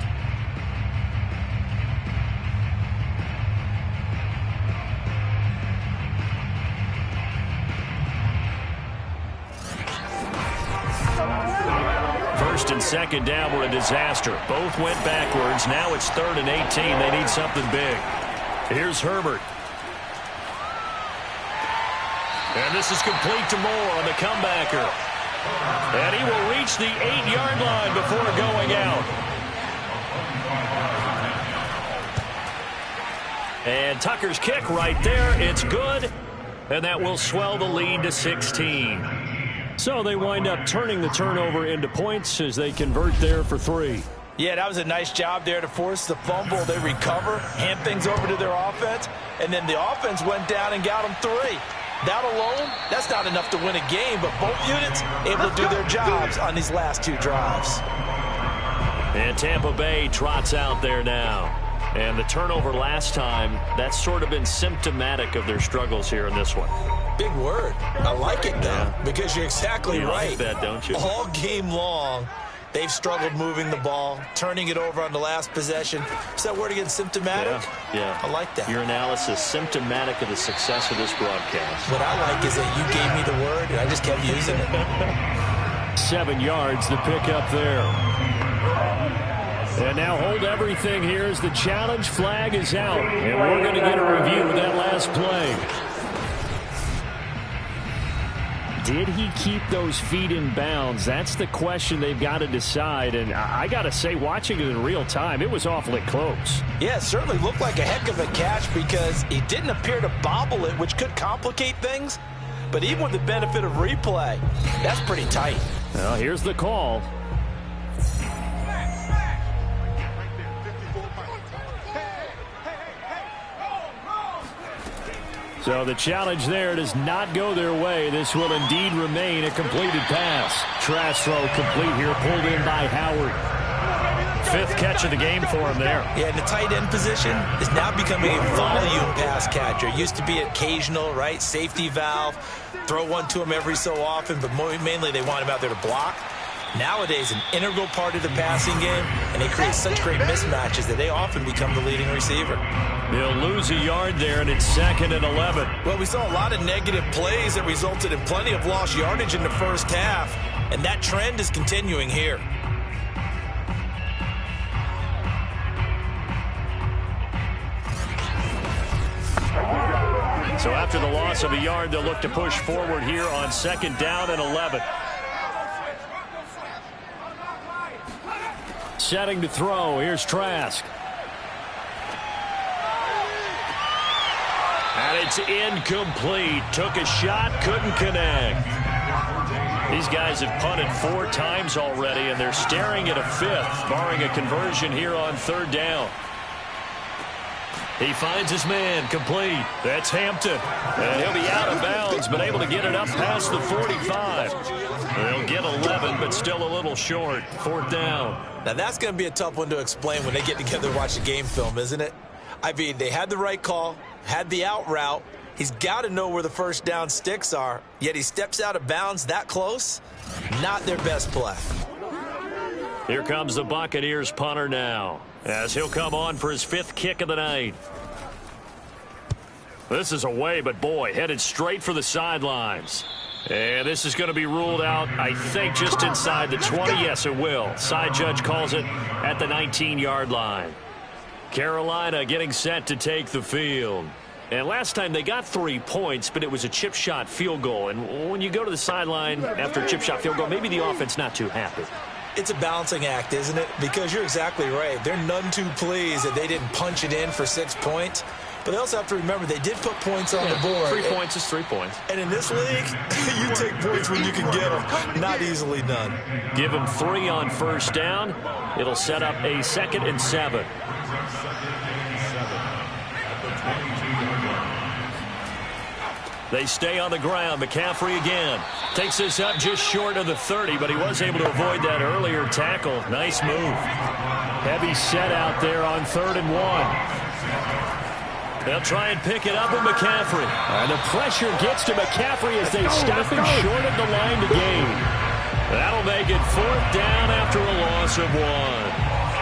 Speaker 2: First and second down were a disaster. Both went backwards. Now it's 3rd and 18. They need something big. Here's Herbert. And this is complete to Moore on the comebacker. And he will reach the 8-yard line before going out. And Tucker's kick right there. It's good. And that will swell the lead to 16.
Speaker 3: So they wind up turning the turnover into points as they convert there for 3.
Speaker 4: Yeah, that was a nice job there to force the fumble. They recover, hand things over to their offense, and then the offense went down and got them 3. That alone, that's not enough to win a game, but both units able to do their jobs on these last 2 drives.
Speaker 2: And Tampa Bay trots out there now. And the turnover last time, that's sort of been symptomatic of their struggles here in this one.
Speaker 4: Big word. I like it, though, because you're exactly right.
Speaker 2: You like that, don't you?
Speaker 4: All game long, they've struggled moving the ball, turning it over on the last possession. Is that word again, symptomatic?
Speaker 2: Yeah.
Speaker 4: I like that.
Speaker 2: Your analysis, symptomatic of the success of this broadcast.
Speaker 4: What I like is that you gave me the word, and I just kept using it.
Speaker 3: 7 yards, the pickup there. And now hold everything here as the challenge flag is out. And we're going to get a review of that last play. Did he keep those feet in bounds? That's the question they've got to decide. And I got to say, watching it in real time, it was awfully close.
Speaker 4: Yeah, it certainly looked like a heck of a catch because he didn't appear to bobble it, which could complicate things. But even with the benefit of replay, that's pretty tight.
Speaker 3: Well, here's the call. So the challenge there does not go their way. This will indeed remain a completed pass. Trash throw complete here, pulled in by Howard.
Speaker 2: 5th catch of the game for him there.
Speaker 4: Yeah, and the tight end position is now becoming a volume pass catcher. Used to be occasional, right? Safety valve. Throw one to him every so often, but mainly they want him out there to block. Nowadays, an integral part of the passing game, and they create such great mismatches that they often become the leading receiver.
Speaker 2: They'll lose a yard there, and it's 2nd and 11.
Speaker 4: Well, we saw a lot of negative plays that resulted in plenty of lost yardage in the first half, and that trend is continuing here.
Speaker 2: So after the loss of a yard, they'll look to push forward here on 2nd down and 11.
Speaker 3: Setting to throw. Here's Trask.
Speaker 2: And it's incomplete. Took a shot, couldn't connect. These guys have punted 4 times already, and they're staring at a 5th, barring a conversion here on 3rd down. He finds his man, complete. That's Hampton. And he'll be out of bounds, but able to get it up past the 45. They'll get 11, but still a little short. 4th down.
Speaker 4: Now, that's going to be a tough one to explain when they get together and watch the game film, isn't it? I mean, they had the right call, had the out route. He's got to know where the first down sticks are, yet he steps out of bounds that close. Not their best play.
Speaker 2: Here comes the Buccaneers punter now, as he'll come on for his 5th kick of the night. This is away, but boy, headed straight for the sidelines.
Speaker 3: And this is going to be ruled out, I think, just inside the 20. Yes, it will. Side judge calls it at the 19-yard line. Carolina getting set to take the field. And last time they got 3 points, but it was a chip shot field goal. And when you go to the sideline after a chip shot field goal, maybe the offense not too happy.
Speaker 4: It's a balancing act, isn't it? Because you're exactly right. They're none too pleased that they didn't punch it in for 6 points. But they also have to remember they did put points on the board.
Speaker 3: 3 points is 3 points.
Speaker 4: And in this league, you take points when you can get them. Not easily done.
Speaker 3: Give them 3 on first down. It'll set up a 2nd and 7. They stay on the ground. McCaffrey again. Takes this up just short of the 30, but he was able to avoid that earlier tackle. Nice move. Heavy set out there on 3rd and 1. They'll try and pick it up with McCaffrey. And the pressure gets to McCaffrey as they stop him short of the line to gain. That'll make it 4th down after a loss of 1.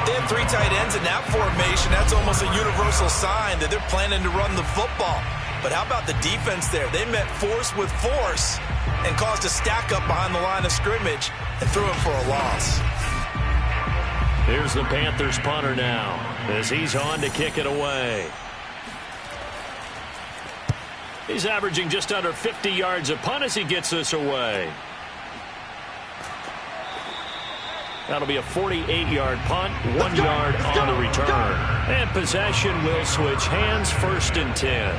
Speaker 4: They have 3 tight ends in that formation. That's almost a universal sign that they're planning to run the football. But how about the defense there? They met force with force and caused a stack up behind the line of scrimmage and threw it for a loss.
Speaker 3: Here's the Panthers punter now as he's on to kick it away. He's averaging just under 50 yards a punt as he gets this away. That'll be a 48-yard punt, 1 yard on the return. And possession will switch hands, 1st and 10.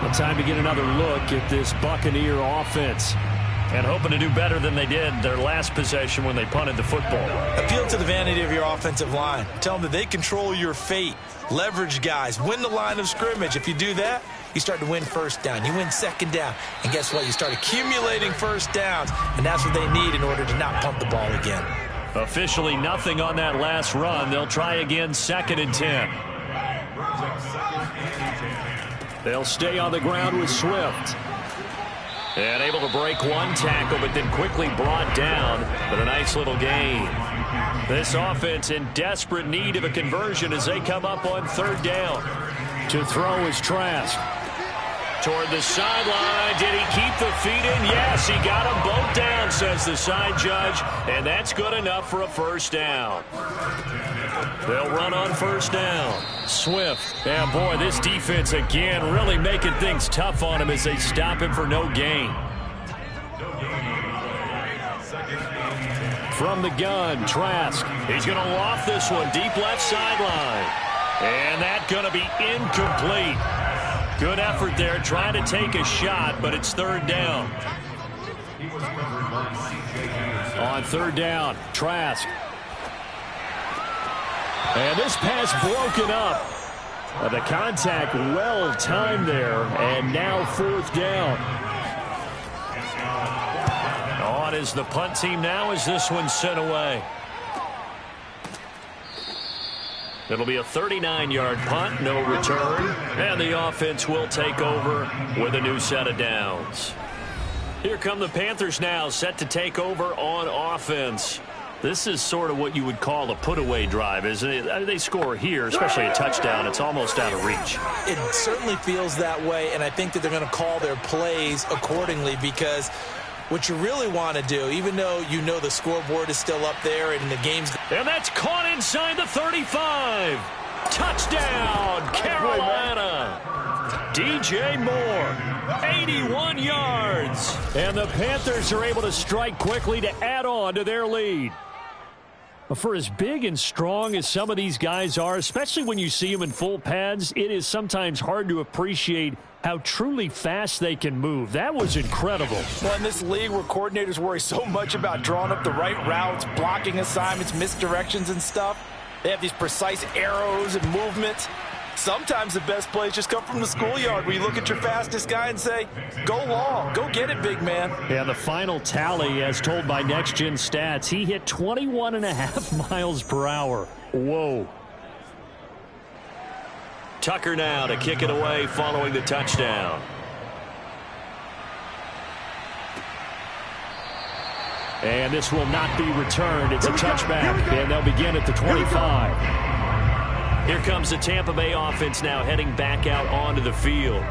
Speaker 3: Well, time to get another look at this Buccaneer offense. And hoping to do better than they did their last possession when they punted the football.
Speaker 4: Appeal to the vanity of your offensive line. Tell them that they control your fate. Leverage guys. Win the line of scrimmage. If you do that, you start to win first down. You win second down. And guess what? You start accumulating first downs. And that's what they need in order to not pump the ball again.
Speaker 3: Officially nothing on that last run. They'll try again, 2nd and 10. They'll stay on the ground with Swift. And able to break 1 tackle, but then quickly brought down with a nice little gain. This offense in desperate need of a conversion as they come up on 3rd down. To throw is Trask. Toward the sideline. Did he keep the feet in? Yes, he got them both down, says the side judge. And that's good enough for a 1st down. They'll run on 1st down. Swift. And boy, this defense again really making things tough on him as they stop him for no gain. From the gun, Trask. He's going to loft this one deep left sideline. And that's going to be incomplete. Good effort there trying to take a shot, but it's 3rd down. On 3rd down, Trask. And this pass broken up. The contact well timed there, and now 4th down. On is the punt team now as this one's sent away. It'll be a 39-yard punt, no return, and the offense will take over with a new set of downs. Here come the Panthers now, set to take over on offense. This is sort of what you would call a put-away drive, isn't it? They score here, especially a touchdown. It's almost out of reach.
Speaker 4: It certainly feels that way, and I think that they're going to call their plays accordingly because what you really want to do, even though you know the scoreboard is still up there and the game's...
Speaker 3: And that's caught inside the 35. Touchdown, Carolina. DJ Moore, 81 yards. And the Panthers are able to strike quickly to add on to their lead. For as big and strong as some of these guys are, especially when you see them in full pads, it is sometimes hard to appreciate how truly fast they can move. That was incredible.
Speaker 6: Well, in this league where coordinators worry so much about drawing up the right routes, blocking assignments, misdirections and stuff, they have these precise arrows and movements. Sometimes the best plays just come from the schoolyard where you look at your fastest guy and say, go long, go get it, big man.
Speaker 3: Yeah, the final tally, as told by Next Gen Stats, he hit 21.5 miles per hour. Whoa. Tucker now to kick it away following the touchdown. And this will not be returned. It's a touchback, and they'll begin at the 25. Here comes the Tampa Bay offense now heading back out onto the field.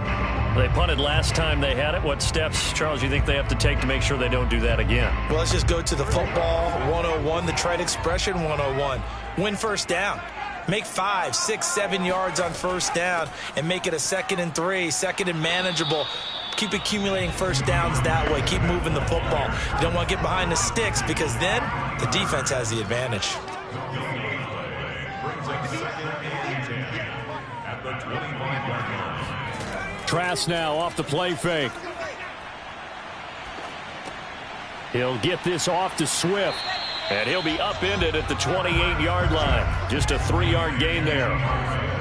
Speaker 3: They punted last time they had it. What steps, Charles, you think they have to take to make sure they don't do that again?
Speaker 4: Well, let's just go to the football 101, the trade expression 101. Win first down. Make 5, 6, 7 yards on first down and make it a 2nd and 3, 2nd and manageable. Keep accumulating first downs that way. Keep moving the football. You don't want to get behind the sticks because then the defense has the advantage.
Speaker 3: Trask now off the play fake. He'll get this off to Swift. And he'll be upended at the 28-yard line. Just a 3-yard gain there.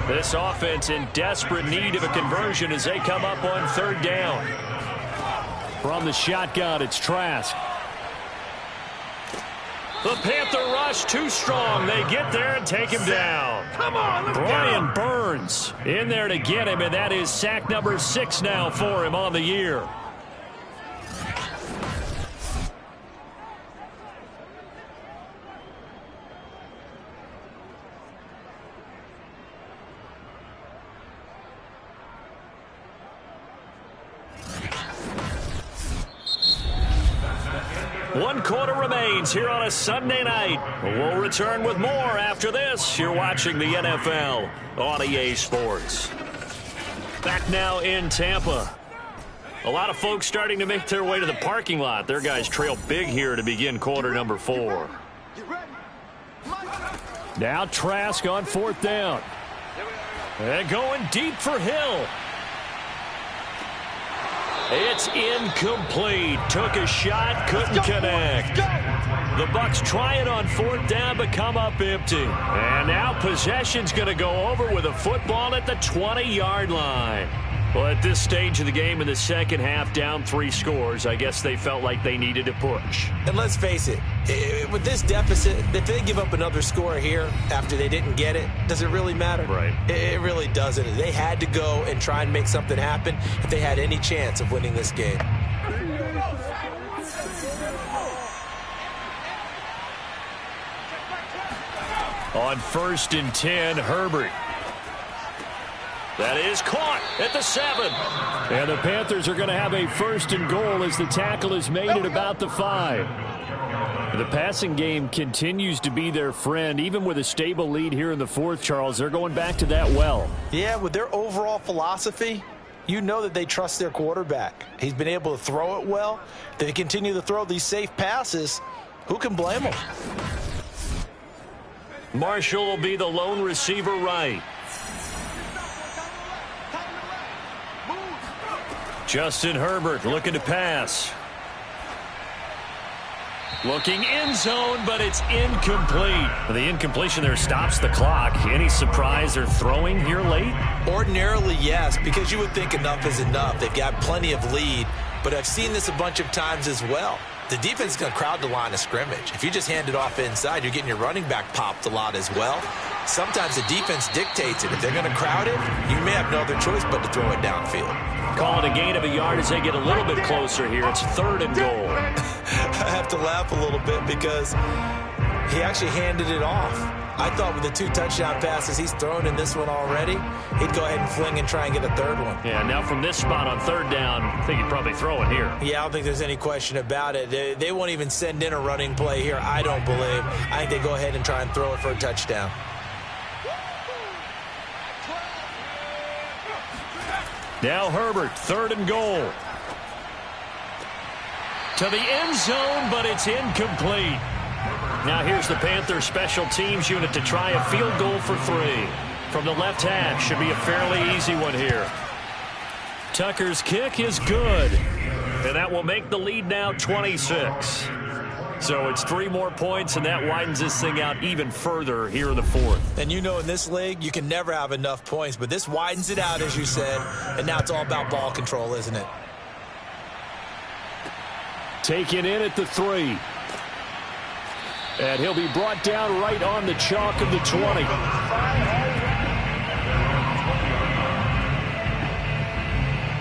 Speaker 3: This offense in desperate need of a conversion as they come up on 3rd down. From the shotgun, it's Trask. The Panther rush too strong. They get there and take him down.
Speaker 5: Come on, let's
Speaker 3: Brian
Speaker 5: go.
Speaker 3: Burns in there to get him, and that is sack number 6 now for him on the year. One quarter remains here on a Sunday night. We'll return with more after this. You're watching the NFL on EA Sports. Back now in Tampa. A lot of folks starting to make their way to the parking lot. Their guys trail big here to begin quarter number 4. Now Trask on 4th down. And going deep for Hill. It's incomplete. Took a shot, couldn't connect. The Bucs try it on 4th down, but come up empty. And now possession's going to go over with a football at the 20-yard line. Well, at this stage of the game in the second half, down 3 scores, I guess they felt like they needed to push.
Speaker 4: And let's face it, with this deficit, if they give up another score here after they didn't get it, does it really matter?
Speaker 3: Right.
Speaker 4: It really doesn't. They had to go and try and make something happen if they had any chance of winning this game.
Speaker 3: On 1st and 10, Herbert. That is caught at the 7. And the Panthers are going to have a 1st and goal as the tackle is made at about the 5. The passing game continues to be their friend. Even with a stable lead here in the 4th, Charles, they're going back to that well.
Speaker 4: Yeah, with their overall philosophy, you know that they trust their quarterback. He's been able to throw it well. They continue to throw these safe passes. Who can blame them?
Speaker 3: Marshall will be the lone receiver right. Justin Herbert looking to pass. Looking end zone, but it's incomplete. The incompletion there stops the clock. Any surprise they're throwing here late?
Speaker 4: Ordinarily, yes, because you would think enough is enough. They've got plenty of lead, but I've seen this a bunch of times as well. The defense is going to crowd the line of scrimmage. If you just hand it off inside, you're getting your running back popped a lot as well. Sometimes the defense dictates it. If they're going to crowd it, you may have no other choice but to throw it downfield.
Speaker 3: Call it a gain of a yard as they get a little bit closer here. It's 3rd and goal.
Speaker 4: I have to laugh a little bit because he actually handed it off. I thought with the 2 touchdown passes he's thrown in this one already, he'd go ahead and fling and try and get a 3rd one.
Speaker 3: Yeah, now from this spot on 3rd down, I think he'd probably throw it here.
Speaker 4: Yeah, I don't think there's any question about it. They won't even send in a running play here, I don't believe. I think they go ahead and try and throw it for a touchdown.
Speaker 3: Now Herbert, 3rd and goal. To the end zone, but it's incomplete. Now here's the Panthers special teams unit to try a field goal for 3. From the left hash, should be a fairly easy one here. Tucker's kick is good. And that will make the lead now 26. So it's 3 more points, and that widens this thing out even further here in the 4th.
Speaker 4: And you know in this league, you can never have enough points, but this widens it out, as you said, and now it's all about ball control, isn't it?
Speaker 3: Taken in at the 3. And he'll be brought down right on the chalk of the 20.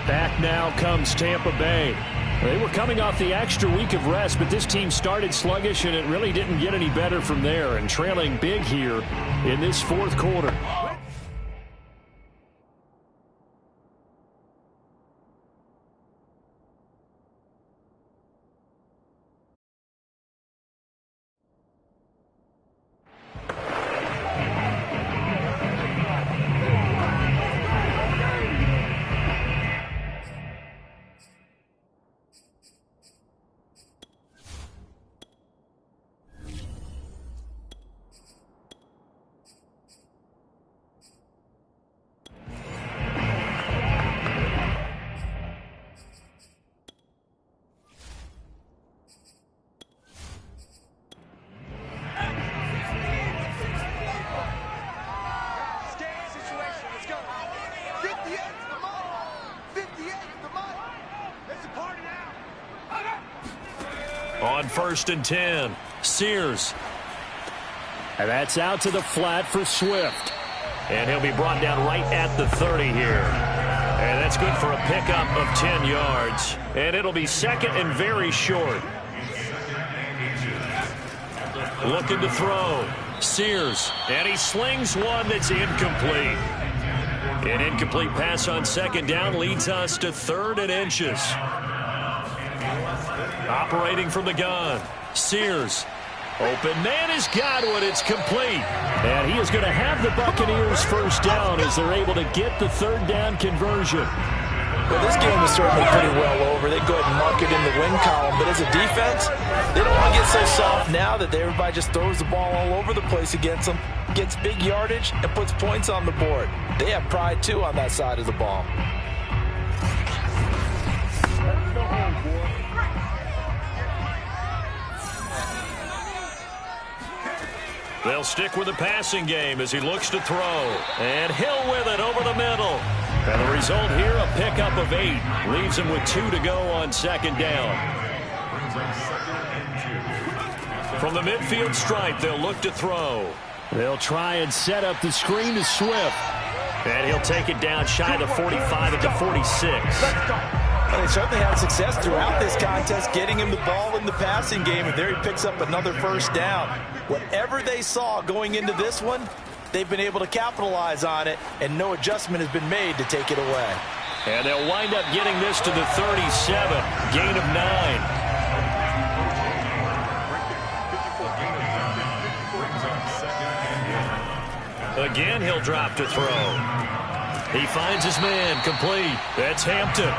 Speaker 3: Back now comes Tampa Bay. They were coming off the extra week of rest, but this team started sluggish, and it really didn't get any better from there, and trailing big here in this 4th quarter.
Speaker 2: On 1st and 10, Sears.
Speaker 3: And that's out to the flat for Swift. And he'll be brought down right at the 30 here. And that's good for a pickup of 10 yards. And it'll be second and very short. Looking to throw. Sears. And he slings one that's incomplete. An incomplete pass on 2nd down leads us to 3rd and inches. Operating from the gun. Sears. Open man has got one. It's complete. And he is going to have the Buccaneers first down as they're able to get the 3rd down conversion.
Speaker 4: Well, this game is certainly pretty well over. They go ahead and mark it in the win column. But as a defense, they don't want to get so soft now that everybody just throws the ball all over the place against them, gets big yardage, and puts points on the board. They have pride, too, on that side of the ball.
Speaker 2: They'll stick with the passing game as he looks to throw. And Hill with it over the middle. And the result here, a pickup of 8. Leaves him with 2 to go on 2nd down. From the midfield stripe, they'll look to throw.
Speaker 3: They'll try and set up the screen to Swift.
Speaker 2: And he'll take it down shy of the 45 at the 46.
Speaker 4: Well, they certainly had success throughout this contest, getting him the ball in the passing game, and there he picks up another first down. Whatever they saw going into this one, they've been able to capitalize on it, and no adjustment has been made to take it away.
Speaker 2: And they'll wind up getting this to the 37, gain of 9. Again, he'll drop to throw. He finds his man, complete. That's Hampton.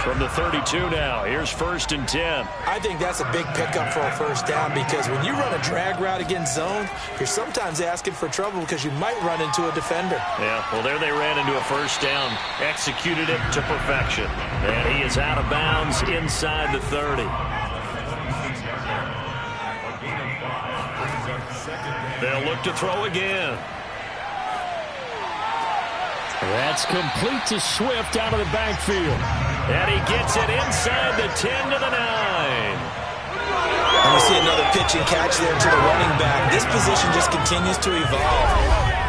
Speaker 2: From the 32 now, here's 1st and 10.
Speaker 4: I think that's a big pickup for a first down because when you run a drag route against zone, you're sometimes asking for trouble because you might run into a defender.
Speaker 2: Yeah, well, there they ran into a first down, executed it to perfection. And he is out of bounds inside the 30. They'll look to throw again.
Speaker 3: That's complete to Swift out of the backfield.
Speaker 2: And he gets it inside the 10 to the 9.
Speaker 4: And we see another pitch and catch there to the running back. This position just continues to evolve.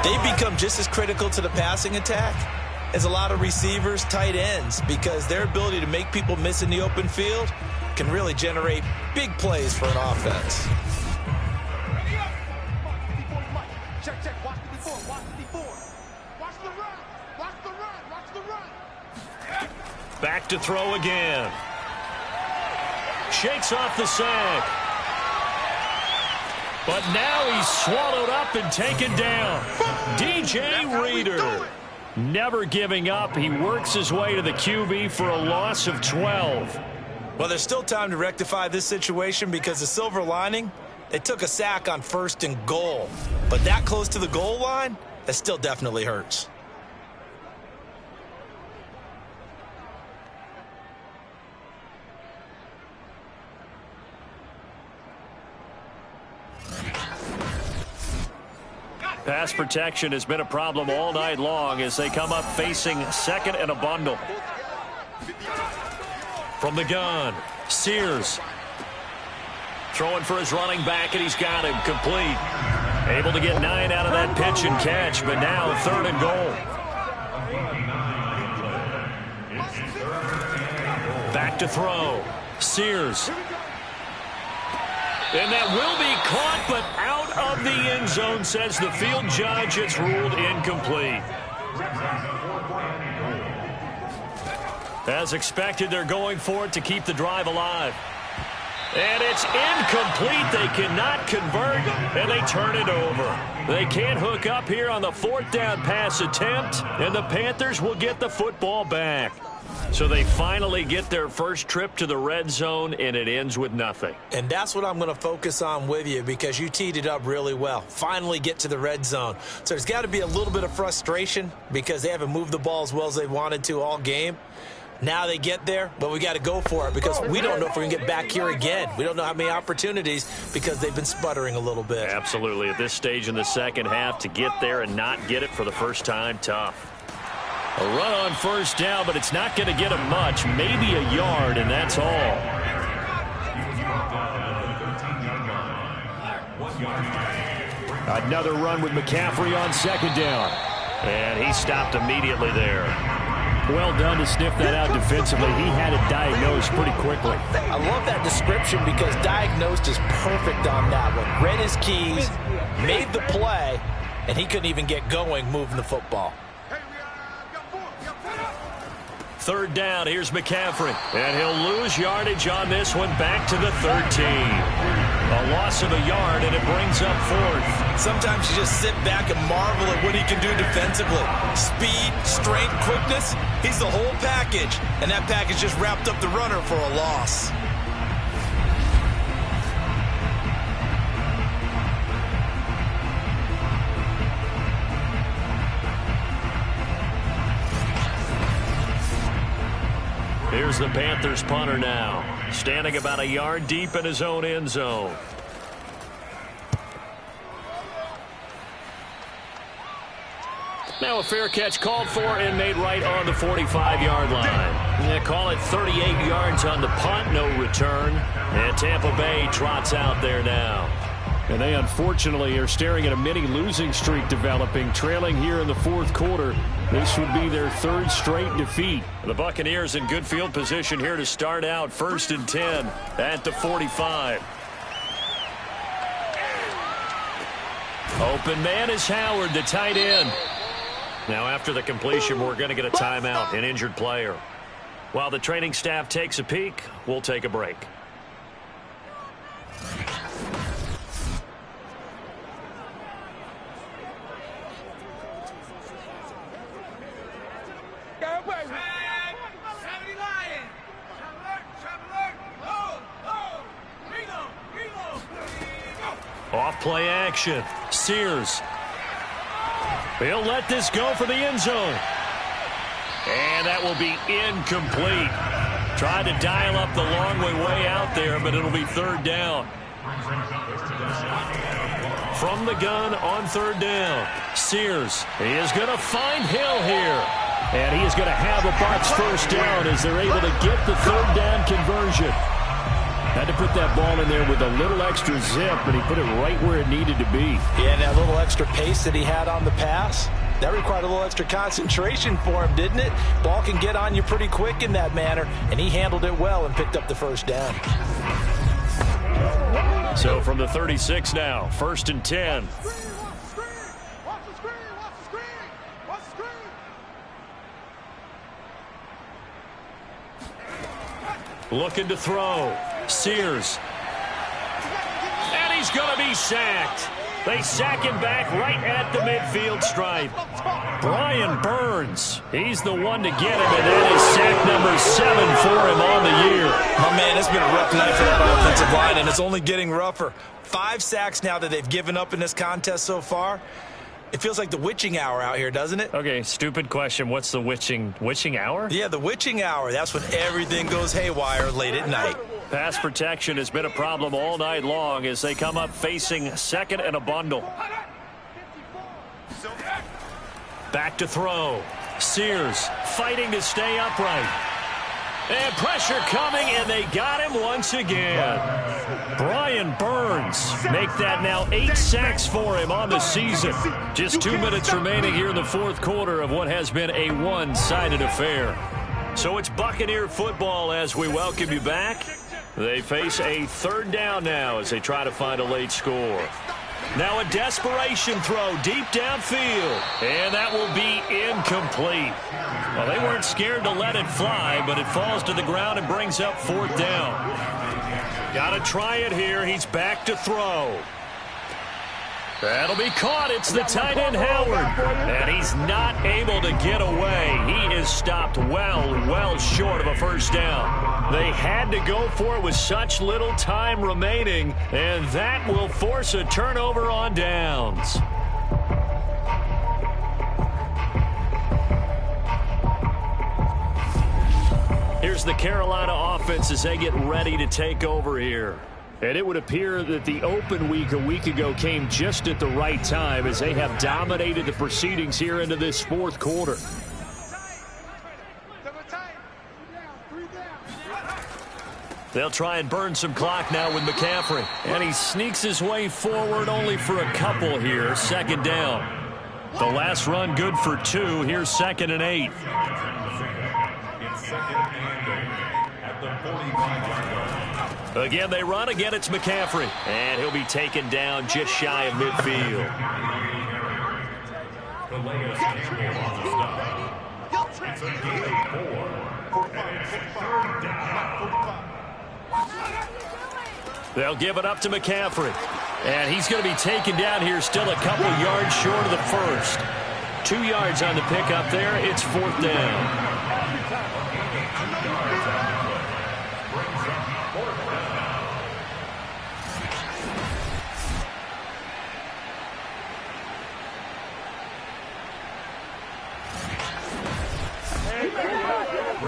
Speaker 4: They become just as critical to the passing attack as a lot of receivers, tight ends, because their ability to make people miss in the open field can really generate big plays for an offense.
Speaker 5: Check. Watch the before. Watch the run. Watch the run.
Speaker 2: Back to throw again. Shakes off the sack. But now he's swallowed up and taken down. DJ Reader. Never giving up. He works his way to the QB for a loss of 12.
Speaker 4: Well, there's still time to rectify this situation because the silver lining, they took a sack on 1st and goal. But that close to the goal line, that still definitely hurts.
Speaker 2: Pass protection has been a problem all night long as they come up facing 2nd and a bundle. From the gun, Sears. Throwing for his running back, and he's got him complete. Able to get 9 out of that pitch and catch, but now 3rd and goal. Back to throw. Sears. And that will be caught, but out of the end zone, says the field judge. It's ruled incomplete. As expected, they're going for it to keep the drive alive. And it's incomplete. They cannot convert, and they turn it over. They can't hook up here on the 4th down pass attempt, and the Panthers will get the football back. So they finally get their first trip to the red zone, and it ends with nothing.
Speaker 4: And that's what I'm going to focus on with you because you teed it up really well. Finally get to the red zone. So there's got to be a little bit of frustration because they haven't moved the ball as well as they wanted to all game. Now they get there, but we got to go for it because we don't know if we're going to get back here again. We don't know how many opportunities because they've been sputtering a little bit.
Speaker 2: Absolutely. At this stage in the second half, to get there and not get it for the first time, tough. A run on 1st down, but it's not going to get him much. Maybe a yard, and that's all.
Speaker 3: Another run with McCaffrey on second down. And he stopped immediately there. Well done to sniff that out defensively. He had it diagnosed pretty quickly.
Speaker 6: I love that description because diagnosed is perfect on that one. Read his keys, made the play, and he couldn't even get going moving the football.
Speaker 2: Third down, here's McCaffrey. And he'll lose yardage on this one, back to the 13. A loss of a yard, and it brings up fourth.
Speaker 4: Sometimes you just sit back and marvel at what he can do defensively. Speed, strength, quickness, he's the whole package. And that package just wrapped up the runner for a loss.
Speaker 2: Here's the Panthers punter now, standing about a yard deep in his own end zone. Now a fair catch called for and made right on the 45-yard line. They call it 38 yards on the punt, no return. And Tampa Bay trots out there now.
Speaker 3: And they unfortunately are staring at a mini losing streak developing, trailing here in the fourth quarter. This would be their third straight defeat.
Speaker 2: The Buccaneers in good field position here to start out, 1st and 10 at the 45. Open man is Howard, the tight end. Now after the completion, we're going to get a timeout, an injured player. While the training staff takes a peek, we'll take a break. Off play action. Sears. He'll let this go for the end zone. And that will be incomplete. Tried to dial up the long way out there, but it'll be third down. From the gun on third down. Sears. He is going to find Hill here.
Speaker 3: And he is going to have a box first down as they're able to get the third down conversion. Had to put that ball in there with a little extra zip, but he put it right where it needed to be.
Speaker 6: Yeah, and that little extra pace that he had on the pass, that required a little extra concentration for him, didn't it? Ball can get on you pretty quick in that manner, and he handled it well and picked up the first down.
Speaker 2: So from the 36 now, 1st and 10. Looking to throw. Sears. And he's going to be sacked. They sack him back right at the midfield stripe. Brian Burns. He's the one to get him, and that is sack number 7 for him on the year.
Speaker 4: Oh, man, it's been a rough night for that offensive line, and it's only getting rougher. 5 sacks now that they've given up in this contest so far. It feels like the witching hour out here, doesn't it?
Speaker 2: Okay, stupid question. What's the witching hour?
Speaker 4: Yeah, the witching hour. That's when everything goes haywire late at night.
Speaker 2: Pass protection has been a problem all night long as they come up facing second and a bundle. Back to throw. Sears fighting to stay upright. And pressure coming, and they got him once again. Brian Burns make that now 8 sacks for him on the season. Just 2 minutes remaining here in the fourth quarter of what has been a one-sided affair. So it's Buccaneer football as we welcome you back. They face a third down now as they try to find a late score. Now a desperation throw deep downfield, and that will be incomplete. Well, they weren't scared to let it fly, but it falls to the ground and brings up 4th down. Got to try it here. He's back to throw. That'll be caught. It's the tight end, Howard. And he's not able to get away. He is stopped well short of a first down. They had to go for it with such little time remaining, and that will force a turnover on downs. Here's the Carolina offense as they get ready to take over here.
Speaker 3: And it would appear that the open week a week ago came just at the right time as they have dominated the proceedings here into this fourth quarter.
Speaker 2: They'll try and burn some clock now with McCaffrey.
Speaker 3: And he sneaks his way forward only for a couple here. Second down. The last run good for 2. Here's 2nd and 8. Again, they run. Again, it's McCaffrey. And he'll be taken down just shy of midfield. They'll give it up to McCaffrey. And he's going to be taken down here, still a couple yards short of the first. 2 yards on the pickup there. It's 4th down.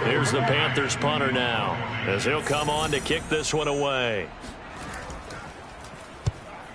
Speaker 3: Here's the Panthers punter now, as he'll come on to kick this one away.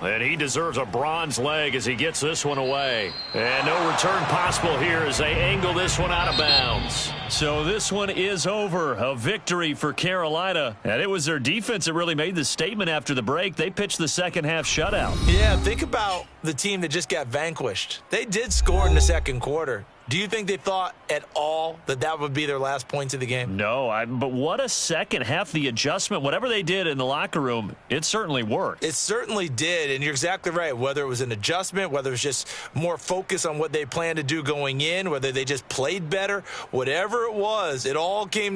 Speaker 3: And he deserves a bronze leg as he gets this one away. And no return possible here as they angle this one out of bounds. So this one is over. A victory for Carolina. And it was their defense that really made the statement after the break. They pitched the second half shutout.
Speaker 4: Yeah, think about the team that just got vanquished. They did score in the second quarter. Do you think they thought at all that that would be their last points of the game?
Speaker 3: No, but what a second half. The adjustment, whatever they did in the locker room, it certainly worked.
Speaker 4: It certainly did, and you're exactly right. Whether it was an adjustment, whether it was just more focus on what they planned to do going in, whether they just played better, whatever it was, it all came